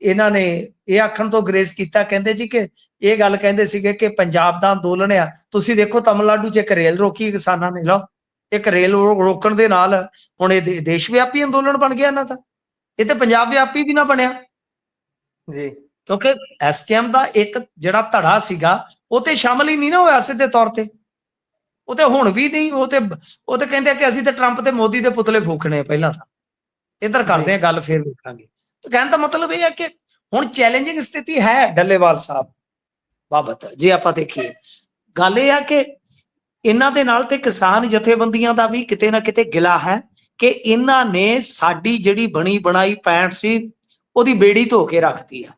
ਇਹਨਾਂ ਨੇ ਇਹ ਆਖਣ ਤੋਂ ਗਰੇਜ਼ ਕੀਤਾ, ਕਹਿੰਦੇ ਜੀ ਕਿ ਇਹ ਗੱਲ ਕਹਿੰਦੇ ਸੀਗੇ ਕਿ ਪੰਜਾਬ ਦਾ ਅੰਦੋਲਨ ਆ। ਤੁਸੀਂ ਦੇਖੋ ਤਮਿਲਨਾਡੂ 'ਚ ਇੱਕ ਰੇਲ ਰੋਕੀ ਕਿਸਾਨਾਂ ਨੇ, ਲਓ ਇੱਕ ਰੇਲ ਰੋਕਣ ਦੇ ਨਾਲ ਹੁਣ ਇਹ ਦੇਸ਼ ਵਿਆਪੀ ਅੰਦੋਲਨ ਬਣ ਗਿਆ ਇਹਨਾਂ ਦਾ। ਇਹ ਤੇ ਪੰਜਾਬ ਵਿਆਪੀ ਵੀ ਨਾ ਬਣਿਆ ਜੀ, ਕਿਉਂਕਿ ਐਸਕੇਐਮ ਦਾ ਇੱਕ ਜਿਹੜਾ ਧੜਾ ਸੀਗਾ ਉਹ ਤੇ ਸ਼ਾਮਲ ਹੀ ਨਹੀਂ ਨਾ ਹੋਇਆ ਸਿੱਧੇ ਤੌਰ ਤੇ। ਉਹ ਤੇ ਹੁਣ ਵੀ ਨਹੀਂ, ਉਹ ਤੇ ਕਹਿੰਦੇ ਕਿ ਅਸੀਂ ਤੇ ਟਰੰਪ ਤੇ ਮੋਦੀ ਦੇ ਪੁਤਲੇ ਫੂਕਣੇ ਪਹਿਲਾਂ ਤਾਂ, ਇੱਧਰ ਕਰਦੇ ਆ ਗੱਲ ਫਿਰ ਵੇਖਾਂਗੇ। ਤਾਂ ਕਹਿਣ ਦਾ ਮਤਲਬ ਇਹ ਹੈ ਕਿ ਹੁਣ ਚੈਲੰਜਿੰਗ ਸਥਿਤੀ ਹੈ ਡੱਲੇਵਾਲ ਸਾਹਿਬ ਬਾਬਤ। ਜੇ ਆਪਾਂ ਦੇਖੀਏ, ਗੱਲ ਇਹ ਆ ਕਿ ਇਹਨਾਂ ਦੇ ਨਾਲ ਤੇ ਕਿਸਾਨ ਜਥੇਬੰਦੀਆਂ ਦਾ ਵੀ ਕਿਤੇ ਨਾ ਕਿਤੇ ਗਿਲਾ ਹੈ ਕਿ ਇਹਨਾਂ ਨੇ ਸਾਡੀ ਜਿਹੜੀ ਬਣੀ ਬਣਾਈ ਪੈਂਟ ਸੀ ਉਹਦੀ ਬੇੜੀ ਧੋ ਕੇ ਰੱਖਤੀ ਆ।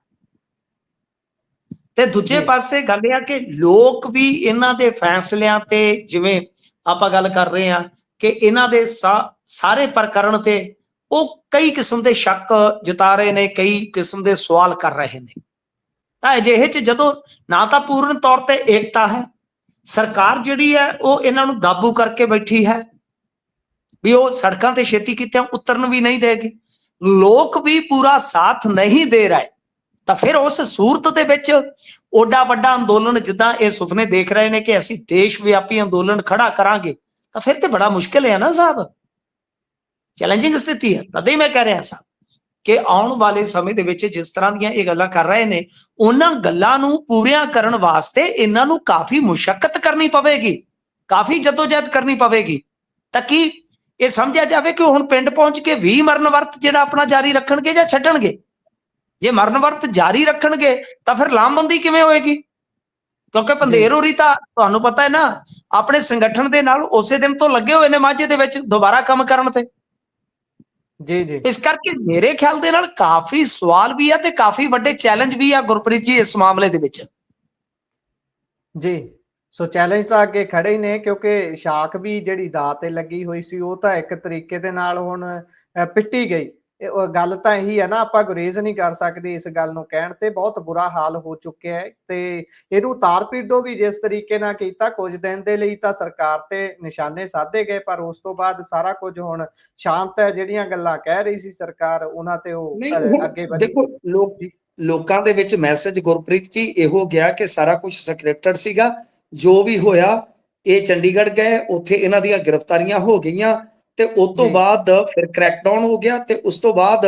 ਤੇ ਦੂਜੇ ਪਾਸੇ ਗੱਲ ਇਹ ਆ ਕਿ ਲੋਕ ਵੀ ਇਹਨਾਂ ਦੇ ਫੈਸਲਿਆਂ ਤੇ, ਜਿਵੇਂ ਆਪਾਂ ਗੱਲ ਕਰ ਰਹੇ ਹਾਂ ਕਿ ਇਹਨਾਂ ਦੇ ਸਾਰੇ ਪ੍ਰਕਰਣ ਤੇ ਉਹ ਕਈ ਕਿਸਮ ਦੇ ਸ਼ੱਕ ਜਤਾ ਰਹੇ ਨੇ, ਕਈ ਕਿਸਮ ਦੇ ਸਵਾਲ ਕਰ ਰਹੇ ਨੇ। ਤਾਂ ਅਜਿਹੇ 'ਚ ਜਦੋਂ ਨਾ ਤਾਂ ਪੂਰਨ ਤੌਰ ਤੇ ਏਕਤਾ ਹੈ, ਸਰਕਾਰ ਜਿਹੜੀ ਹੈ ਉਹ ਇਹਨਾਂ ਨੂੰ ਦਾਬੂ ਕਰਕੇ ਬੈਠੀ ਹੈ ਵੀ ਉਹ ਸੜਕਾਂ ਤੇ ਛੇਤੀ ਕਿਤੇ ਉਤਰਨ ਵੀ ਨਹੀਂ ਦੇਗੀ, ਲੋਕ ਵੀ ਪੂਰਾ ਸਾਥ ਨਹੀਂ ਦੇ ਰਹੇ, ਤਾਂ ਫਿਰ ਉਸ ਸੂਰਤ ਦੇ ਵਿੱਚ ਓਡਾ ਵੱਡਾ ਅੰਦੋਲਨ ਜਿੱਦਾਂ ਇਹ ਸੁਪਨੇ ਦੇਖ ਰਹੇ ਨੇ ਕਿ ਅਸੀਂ ਦੇਸ਼ ਵਿਆਪੀ ਅੰਦੋਲਨ ਖੜਾ ਕਰਾਂਗੇ, ਤਾਂ ਫਿਰ ਤੇ ਬੜਾ ਮੁਸ਼ਕਿਲ ਹੈ ਨਾ ਸਾਹਿਬ। ਚੈਲੰਜਿੰਗ ਸਥਿਤੀ ਹੈ। ਤਦੇ ਮੈਂ ਕਹਿ ਰਿਹਾ ਸਾਹਿਬ ਕਿ ਆਉਣ ਵਾਲੇ ਸਮੇਂ ਦੇ ਵਿੱਚ ਜਿਸ ਤਰ੍ਹਾਂ ਦੀਆਂ ਇਹ ਗੱਲਾਂ ਕਰ ਰਹੇ ਨੇ, ਉਹਨਾਂ ਗੱਲਾਂ ਨੂੰ ਪੂਰੀਆਂ ਕਰਨ ਵਾਸਤੇ ਇਹਨਾਂ ਨੂੰ ਕਾਫੀ ਮੁਸ਼ੱਕਤ ਕਰਨੀ ਪਵੇਗੀ, ਕਾਫੀ ਜਦੋਜਹਿਦ ਕਰਨੀ ਪਵੇਗੀ, ਤਾਂ ਕਿ ਇਹ ਸਮਝਿਆ ਜਾਵੇ ਕਿ ਹੁਣ ਪਿੰਡ ਪਹੁੰਚ ਕੇ ਵੀ ਮਰਨ ਵਰਤ ਜਿਹੜਾ ਆਪਣਾ ਜਾਰੀ ਰੱਖਣਗੇ ਜਾਂ ਛੱਡਣਗੇ। ਜੇ ਮਰਨ ਵਰਤ ਜਾਰੀ ਰੱਖਣਗੇ ਤਾਂ ਫਿਰ ਲਾਮਬੰਦੀ ਕਿਵੇਂ ਹੋਏਗੀ? ਕਿਉਂਕਿ ਪੰਧੇਰ ਹੋਰੀ ਤਾਂ ਤੁਹਾਨੂੰ ਪਤਾ ਹੈ ਨਾ ਆਪਣੇ ਸੰਗਠਨ ਦੇ ਨਾਲ ਉਸੇ ਦਿਨ ਤੋਂ ਲੱਗੇ ਹੋਏ ਨੇ ਮਾਝੇ ਦੇ ਵਿੱਚ ਦੁਬਾਰਾ ਕੰਮ ਕਰਨ ਤੇ। ਜੀ ਜੀ, ਇਸ ਕਰਕੇ ਮੇਰੇ ਖਿਆਲ ਦੇ ਨਾਲ ਕਾਫੀ ਸਵਾਲ ਵੀ ਆ ਤੇ ਕਾਫੀ ਵੱਡੇ ਚੈਲੰਜ ਵੀ ਆ ਗੁਰਪ੍ਰੀਤ ਜੀ ਇਸ ਮਾਮਲੇ ਦੇ ਵਿੱਚ। ਜੀ, ਸੋ ਚੈਲੰਜ ਤਾਂ ਅੱਗੇ ਖੜੇ ਹੀ ਨੇ, ਕਿਉਂਕਿ ਸ਼ਾਖ ਵੀ ਜਿਹੜੀ ਦਾਅ ਤੇ ਲੱਗੀ ਹੋਈ ਸੀ ਉਹ ਤਾਂ ਇੱਕ ਤਰੀਕੇ ਦੇ ਨਾਲ ਹੁਣ ਪਿੱਟੀ ਗਈ। ਉਹ ਗੱਲ ਤਾਂ ਇਹੀ ਹੈ ਨਾ, ਆਪਾਂ ਗੁਰੇਜ਼ ਨਹੀਂ ਕਰ ਸਕਦੇ ਇਸ ਗੱਲ ਨੂੰ ਕਹਿਣ ਤੇ। ਬਹੁਤ ਬੁਰਾ ਹਾਲ ਹੋ ਚੁੱਕਿਆ ਹੈ ਤੇ ਇਹਨੂੰ ਤਾਰ ਪੀਡੋ ਵੀ ਜਿਸ ਤਰੀਕੇ ਨਾਲ ਕੀਤਾ, ਕੁਝ ਦਿਨ ਦੇ ਲਈ ਤਾਂ ਸਰਕਾਰ ਤੇ ਨਿਸ਼ਾਨੇ ਸਾਧੇ ਗਏ, ਪਰ ਉਸ ਤੋਂ ਬਾਅਦ ਸਾਰਾ ਕੁਝ ਹੁਣ ਸ਼ਾਂਤ ਹੈ। ਜਿਹੜੀਆਂ ਗੱਲਾਂ ਕਹਿ ਰਹੀ ਸੀ ਸਰਕਾਰ ਉਹਨਾਂ ਤੇ ਉਹ ਅੱਗੇ ਵਧੀ। ਦੇਖੋ ਲੋਕਾਂ ਦੇ ਵਿੱਚ ਮੈਸੇਜ ਗੁਰਪ੍ਰੀਤ ਜੀ ਇਹੋ ਗਿਆ ਕਿ ਸਾਰਾ ਕੁਝ ਸਕ੍ਰਿਪਟਡ ਸੀਗਾ, ਜੋ ਵੀ ਹੋਇਆ ਇਹ ਚੰਡੀਗੜ੍ਹ ਗਏ, ਉੱਥੇ ਇਹਨਾਂ ਦੀਆਂ ਗ੍ਰਿਫਤਾਰੀਆਂ ਹੋ ਗਈਆਂ ਤੇ ਉਸ ਤੋਂ ਬਾਅਦ ਫਿਰ ਕ੍ਰੈਕਡਾਊਨ ਹੋ ਗਿਆ ਤੇ ਉਸ ਤੋਂ ਬਾਅਦ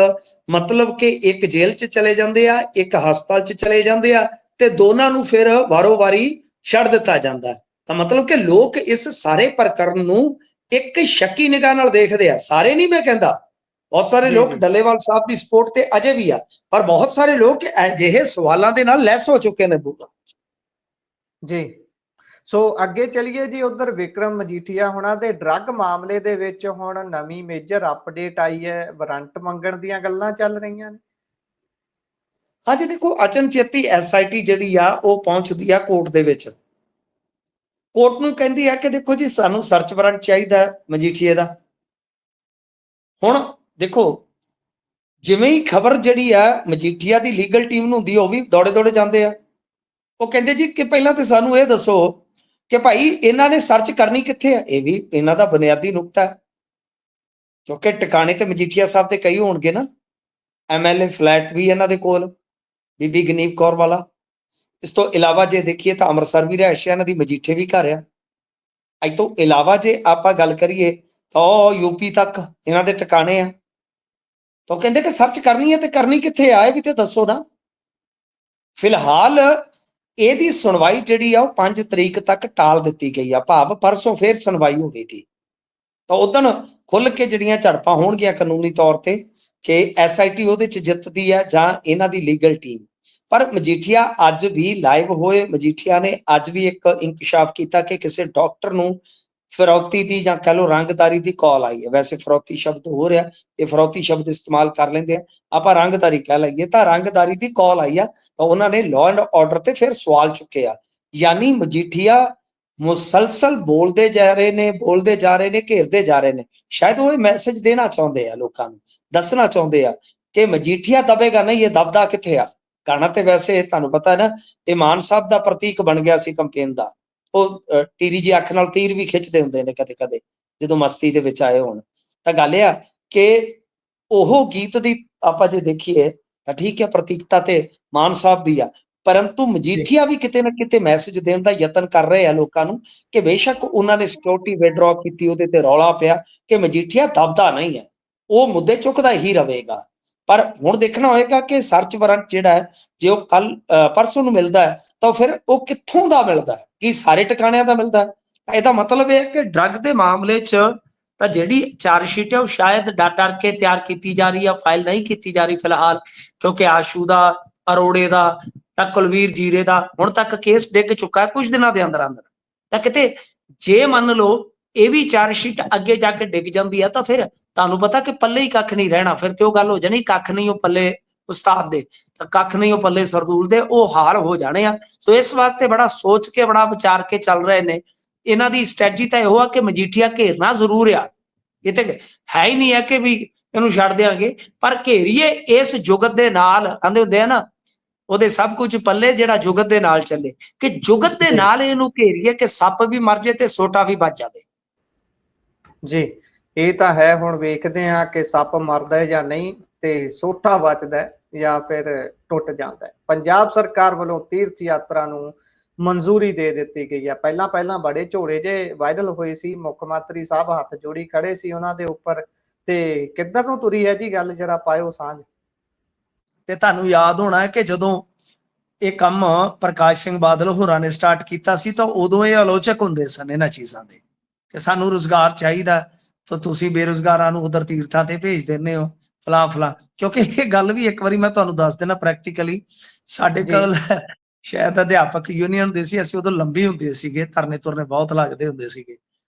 ਮਤਲਬ ਕਿ ਇੱਕ ਜੇਲ੍ਹ 'ਚ ਚਲੇ ਜਾਂਦੇ ਆ, ਇੱਕ ਹਸਪਤਾਲ 'ਚ ਚਲੇ ਜਾਂਦੇ ਆ ਤੇ ਦੋਨਾਂ ਨੂੰ ਫਿਰ ਵਾਰੋ ਵਾਰੀ ਛੱਡ ਦਿੱਤਾ ਜਾਂਦਾ। ਤਾਂ ਮਤਲਬ ਕਿ ਲੋਕ ਇਸ ਸਾਰੇ ਪ੍ਰਕਰਨ ਨੂੰ ਇੱਕ ਸ਼ੱਕੀ ਨਿਗਾਹ ਨਾਲ ਦੇਖਦੇ ਆ। ਸਾਰੇ ਨਹੀਂ ਮੈਂ ਕਹਿੰਦਾ, ਬਹੁਤ ਸਾਰੇ ਜੀ, ਲੋਕ ਜੀ। ਡੱਲੇਵਾਲ ਸਾਹਿਬ ਦੀ ਸਪੋਰਟ ਤੇ ਅਜੇ ਵੀ ਆ, ਪਰ ਬਹੁਤ ਸਾਰੇ ਲੋਕ ਅਜਿਹੇ ਸਵਾਲਾਂ ਦੇ ਨਾਲ ਲੈਸ ਹੋ ਚੁੱਕੇ ਨੇ ਬੂਟਾ। ਜੀ। ਸੋ ਅੱਗੇ ਚਲੀਏ ਜੀ, ਉਧਰ ਵਿਕਰਮ ਮਜੀਠੀਆ ਹੁਣਾਂ ਦੇ ਡਰੱਗ ਮਾਮਲੇ ਦੇ ਵਿੱਚ ਹੁਣ ਨਵੀਂ ਮੇਜਰ ਅਪਡੇਟ ਆਈ ਹੈ, ਵਾਰੰਟ ਮੰਗਣ ਦੀਆਂ ਗੱਲਾਂ ਚੱਲ ਰਹੀਆਂ ਨੇ। ਹਾਂਜੀ ਦੇਖੋ, ਅਚਨਚੇਤੀ SIT ਜਿਹੜੀ ਆ ਉਹ ਪਹੁੰਚਦੀ ਆ ਕੋਰਟ ਦੇ ਵਿੱਚ, ਕੋਰਟ ਨੂੰ ਕਹਿੰਦੀ ਆ ਕਿ ਦੇਖੋ ਜੀ ਸਾਨੂੰ ਸਰਚ ਵਾਰੰਟ ਚਾਹੀਦਾ ਮਜੀਠੀਏ ਦਾ। ਹੁਣ ਦੇਖੋ, ਜਿਵੇਂ ਹੀ ਖਬਰ ਜਿਹੜੀ ਆ ਮਜੀਠੀਆ ਦੀ ਲੀਗਲ ਟੀਮ ਨੂੰ ਹੁੰਦੀ, ਉਹ ਵੀ ਦੌੜੇ ਦੌੜੇ ਜਾਂਦੇ ਆ। ਉਹ ਕਹਿੰਦੇ ਜੀ ਕਿ ਪਹਿਲਾਂ ਤੇ ਸਾਨੂੰ ਇਹ ਦੱਸੋ ਕਿ ਭਾਈ ਇਹਨਾਂ ਨੇ ਸਰਚ ਕਰਨੀ ਕਿੱਥੇ ਆ। ਇਹ ਵੀ ਇਹਨਾਂ ਦਾ ਬੁਨਿਆਦੀ ਨੁਕਤਾ ਹੈ, ਕਿਉਂਕਿ ਟਿਕਾਣੇ ਤੇ ਮਜੀਠੀਆ ਸਾਹਿਬ ਦੇ ਕਈ ਹੋਣਗੇ ਨਾ। MLA ਫਲੈਟ ਵੀ ਇਹਨਾਂ ਦੇ ਕੋਲ, ਬੀਬੀ ਗਨੀਵ ਕੌਰ ਵਾਲਾ। ਇਸ ਤੋਂ ਇਲਾਵਾ ਜੇ ਦੇਖੀਏ ਤਾਂ ਅੰਮ੍ਰਿਤਸਰ ਵੀ ਰਿਹਾਇਸ਼ ਇਹਨਾਂ ਦੀ, ਮਜੀਠੇ ਵੀ ਘਰ ਆ। ਅੱਜ ਤੋਂ ਇਲਾਵਾ ਜੇ ਆਪਾਂ ਗੱਲ ਕਰੀਏ ਤਾਂ ਉਹ UP ਤੱਕ ਇਹਨਾਂ ਦੇ ਟਿਕਾਣੇ ਆ। ਤਾਂ ਉਹ ਕਹਿੰਦੇ ਕਿ ਸਰਚ ਕਰਨੀ ਹੈ ਤੇ ਕਰਨੀ ਕਿੱਥੇ ਆ, ਇਹ ਵੀ ਤੇ ਦੱਸੋ ਨਾ। ਫਿਲਹਾਲ ਇਹਦੀ ਸੁਣਵਾਈ ਜਿਹੜੀ ਆ ਉਹ 5 ਤਰੀਕ ਤੱਕ ਟਾਲ ਦਿੱਤੀ ਗਈ ਆ, ਭਾਵ ਪਰਸੋਂ ਫੇਰ ਸੁਣਵਾਈ ਹੋਵੇਗੀ। ਤਾਂ ਉਦੋਂ ਖੁੱਲ ਕੇ ਜਿਹੜੀਆਂ ਝੜਪਾਂ ਹੋਣਗੀਆਂ ਕਾਨੂੰਨੀ ਤੌਰ ਤੇ ਕਿ SIT ਉਹਦੇ ਚ ਜਿੱਤਦੀ ਹੈ ਜਾਂ ਇਹਨਾਂ ਦੀ ਲੀਗਲ ਟੀਮ। ਪਰ ਮਜੀਠੀਆ ਅੱਜ ਵੀ ਲਾਈਵ ਹੋਏ, ਮਜੀਠੀਆ ਨੇ ਅੱਜ ਵੀ ਇੱਕ ਇੰਕਸ਼ਾਫ ਕੀਤਾ ਕਿ ਕਿਸੇ ਡਾਕਟਰ ਨੂੰ ਫਿਰੌਤੀ ਦੀ ਜਾਂ ਕਹਿ ਲਓ ਰੰਗਦਾਰੀ ਦੀ ਕਾਲ ਆਈ ਹੈ। ਵੈਸੇ ਫਿਰੌਤੀ ਸ਼ਬਦ ਹੋ ਰਿਹਾ, ਇਹ ਫਿਰੌਤੀ ਸ਼ਬਦ ਇਸਤੇਮਾਲ ਕਰ ਲੈਂਦੇ ਆ, ਆਪਾਂ ਰੰਗਦਾਰੀ ਕਹਿ ਲਈਏ ਤਾਂ ਰੰਗਦਾਰੀ ਦੀ ਕਾਲ ਆਈ ਆ। ਤਾਂ ਉਹਨਾਂ ਨੇ ਲਾਅ ਐਂਡ ਆਰਡਰ ਤੇ ਫਿਰ ਸਵਾਲ ਚੁੱਕੇ ਆ। ਯਾਨੀ ਮਜੀਠੀਆ ਮੁਸਲਸਲ ਬੋਲਦੇ ਜਾ ਰਹੇ ਨੇ, ਘੇਰਦੇ ਜਾ ਰਹੇ ਨੇ। ਸ਼ਾਇਦ ਉਹ ਇਹ ਮੈਸੇਜ ਦੇਣਾ ਚਾਹੁੰਦੇ ਆ, ਲੋਕਾਂ ਨੂੰ ਦੱਸਣਾ ਚਾਹੁੰਦੇ ਆ ਕਿ ਮਜੀਠੀਆ ਦਬੇਗਾ ਨਹੀਂ, ਇਹ ਦਬਦਾ ਕਿੱਥੇ ਆ। ਗਾਣਾ ਤੇ ਵੈਸੇ ਤੁਹਾਨੂੰ ਪਤਾ ਹੈ ਨਾ, ਇਹ ਮਾਨ ਸਾਹਿਬ ਦਾ ਪ੍ਰਤੀਕ ਬਣ ਗਿਆ ਸੀ ਕੰਪੇਨ ਦਾ। ਉਹ ਟੀਰੀ ਜੀ ਅੱਖ ਨਾਲ ਤੀਰ ਵੀ ਖਿੱਚਦੇ ਹੁੰਦੇ ਨੇ ਕਦੇ ਕਦੇ ਜਦੋਂ ਮਸਤੀ ਦੇ ਵਿੱਚ ਆਏ ਹੋਣ। ਤਾਂ ਗੱਲ ਇਹ ਆ ਕਿ ਉਹ ਗੀਤ ਦੀ ਆਪਾਂ ਜੇ ਦੇਖੀਏ ਤਾਂ ਠੀਕ ਹੈ, ਪ੍ਰਤੀਕਤਾ ਤੇ ਮਾਨ ਸਾਹਿਬ ਦੀ ਆ, ਪਰੰਤੂ ਮਜੀਠੀਆ ਵੀ ਕਿਤੇ ਨਾ ਕਿਤੇ ਮੈਸੇਜ ਦੇਣ ਦਾ ਯਤਨ ਕਰ ਰਹੇ ਆ ਲੋਕਾਂ ਨੂੰ ਕਿ ਬੇਸ਼ੱਕ ਉਹਨਾਂ ਨੇ ਸਿਕਿਉਰਿਟੀ ਵਿਦਡਰਾ ਕੀਤੀ, ਉਹਦੇ ਤੇ ਰੌਲਾ ਪਿਆ ਕਿ ਮਜੀਠੀਆ ਦਬਦਾ ਨਹੀਂ ਹੈ, ਉਹ ਮੁੱਦੇ ਚੁੱਕਦਾ ਹੀ ਰਹੇਗਾ। ਪਰ ਹੁਣ ਦੇਖਣਾ ਹੋਏਗਾ ਕਿ ਸਰਚ ਵਾਰੰਟ ਜਿਹੜਾ ਹੈ, ਜੇ ਉਹ ਕੱਲ ਪਰਸੋਂ ਨੂੰ ਮਿਲਦਾ ਹੈ ਤਾਂ ਫਿਰ ਉਹ ਕਿੱਥੋਂ ਦਾ ਮਿਲਦਾ ਹੈ, ਕੀ ਸਾਰੇ ਟਿਕਾਣਿਆਂ ਦਾ ਮਿਲਦਾ ਹੈ। ਇਹਦਾ ਮਤਲਬ ਇਹ ਹੈ ਕਿ ਡਰੱਗ ਦੇ ਮਾਮਲੇ 'ਚ ਤਾਂ ਜਿਹੜੀ ਚਾਰਜਸ਼ੀਟ ਹੈ ਉਹ ਸ਼ਾਇਦ ਡਰ ਕੇ ਤਿਆਰ ਕੀਤੀ ਜਾ ਰਹੀ ਹੈ, ਫਾਈਲ ਨਹੀਂ ਕੀਤੀ ਜਾ ਰਹੀ ਫਿਲਹਾਲ, ਕਿਉਂਕਿ ਆਸ਼ੂ ਦਾ, ਅਰੋੜੇ ਦਾ ਤਾਂ ਕੁਲਵੀਰ ਜੀਰੇ ਦਾ ਹੁਣ ਤੱਕ ਕੇਸ ਡਿੱਗ ਚੁੱਕਾ ਹੈ ਕੁਝ ਦਿਨਾਂ ਦੇ ਅੰਦਰ ਅੰਦਰ। ਤਾਂ ਕਿਤੇ ਜੇ ਮੰਨ ਲਓ ਇਹ ਵੀ ਚਾਰਜਸ਼ੀਟ ਅੱਗੇ ਜਾ ਕੇ ਡਿੱਗ ਜਾਂਦੀ ਹੈ ਤਾਂ ਫਿਰ ਤੁਹਾਨੂੰ ਪਤਾ ਕਿ ਪੱਲੇ ਹੀ ਕੱਖ ਨਹੀਂ ਰਹਿਣਾ। ਫਿਰ ਤੇ ਉਹ ਗੱਲ ਹੋ ਜਾਣੀ, ਕੱਖ ਨਹੀਂ ਉਹ ਪੱਲੇ ਉਸਤਾਦ ਦੇ, ਤਾਂ ਕੱਖ ਨਹੀਂ ਉਹ ਪੱਲੇ ਸਰਦੂਲ ਦੇ, ਉਹ ਹਾਲ ਹੋ ਜਾਣੇ ਆ। ਸੋ ਇਸ ਵਾਸਤੇ ਬੜਾ ਸੋਚ ਕੇ, ਬੜਾ ਵਿਚਾਰ ਕੇ ਚੱਲ ਰਹੇ ਨੇ। ਇਹਨਾਂ ਦੀ ਸਟ੍ਰੈਟਜੀ ਤਾਂ ਇਹੋ ਆ ਕਿ ਮਜੀਠੀਆ ਘੇਰਨਾ ਜ਼ਰੂਰ ਆ, ਇਹ ਤੇ ਹੈ ਹੀ ਨਹੀਂ ਹੈ ਕਿ ਵੀ ਇਹਨੂੰ ਛੱਡ ਦਿਆਂਗੇ, ਪਰ ਘੇਰੀਏ ਇਸ ਜੁਗਤ ਦੇ ਨਾਲ। ਕਹਿੰਦੇ ਹੁੰਦੇ ਆ ਨਾ, ਉਹਦੇ ਸਭ ਕੁਝ ਪੱਲੇ ਜਿਹੜਾ ਜੁਗਤ ਦੇ ਨਾਲ ਚੱਲੇ, ਕਿ ਜੁਗਤ ਦੇ ਨਾਲ ਇਹਨੂੰ ਘੇਰੀਏ ਕਿ ਸੱਪ ਵੀ ਮਰ ਜੇ ਤੇ ਸੋਟਾ ਵੀ ਬਚ ਜਾਵੇ। ਜੀ, ਇਹ ਤਾਂ ਹੈ। ਹੁਣ ਵੇਖਦੇ ਹਾਂ ਕਿ ਸੱਪ ਮਰਦਾ ਹੈ ਜਾਂ ਨਹੀਂ, ਤੇ ਸੋਠਾ ਬਚਦਾ ਜਾਂ ਫਿਰ ਟੁੱਟ ਜਾਂਦਾ ਹੈ। ਪੰਜਾਬ ਸਰਕਾਰ ਵੱਲੋਂ ਤੀਰਥ ਯਾਤਰਾ ਨੂੰ ਮਨਜ਼ੂਰੀ ਦੇ ਦਿੱਤੀ ਗਈ ਹੈ। ਪਹਿਲਾਂ ਬੜੇ ਝੋੜੇ ਜੇ ਵਾਇਰਲ ਹੋਏ ਸੀ, ਮੁੱਖ ਮੰਤਰੀ ਸਾਹਿਬ ਹੱਥ ਜੋੜੀ ਖੜੇ ਸੀ ਉਹਨਾਂ ਦੇ ਉੱਪਰ, ਤੇ ਕਿੱਧਰ ਨੂੰ ਤੁਰੀ ਹੈ ਜੀ ਗੱਲ, ਜਰਾ ਪਾਇਓ ਸਾਂਝ। ਤੇ ਤੁਹਾਨੂੰ ਯਾਦ ਹੋਣਾ ਹੈ ਕਿ ਜਦੋਂ ਇਹ ਕੰਮ ਪ੍ਰਕਾਸ਼ ਸਿੰਘ ਬਾਦਲ ਹੋਰਾਂ ਨੇ ਸਟਾਰਟ ਕੀਤਾ ਸੀ ਤਾਂ ਉਦੋਂ ਇਹ ਆਲੋਚਕ ਹੁੰਦੇ ਸਨ ਇਹਨਾਂ ਚੀਜ਼ਾਂ ਦੇ ਕਿ ਸਾਨੂੰ ਰੁਜ਼ਗਾਰ ਚਾਹੀਦਾ, ਤਾਂ ਤੁਸੀਂ ਬੇਰੁਜ਼ਗਾਰਾਂ ਨੂੰ ਉਧਰ ਤੀਰਥਾਂ ਤੇ ਭੇਜ ਦਿੰਦੇ ਹੋ, ਫਲਾ ਫਲਾ। ਕਿਉਂਕਿ ਇਹ ਗੱਲ ਵੀ ਇੱਕ ਵਾਰੀ ਮੈਂ ਤੁਹਾਨੂੰ ਦੱਸ ਦੇਣਾ ਪ੍ਰੈਕਟੀਕਲੀ, ਸਾਡੇ ਕੋਲ ਸ਼ਾਇਦ ਅਧਿਆਪਕ ਯੂਨੀਅਨ ਹੁੰਦੇ ਸੀ, ਅਸੀਂ ਉਦੋਂ ਲੰਬੀ ਹੁੰਦੇ ਸੀਗੇ, ਧਰਨੇ ਤੁਰਨੇ ਬਹੁਤ ਲੱਗਦੇ ਹੁੰਦੇ ਸੀਗੇ,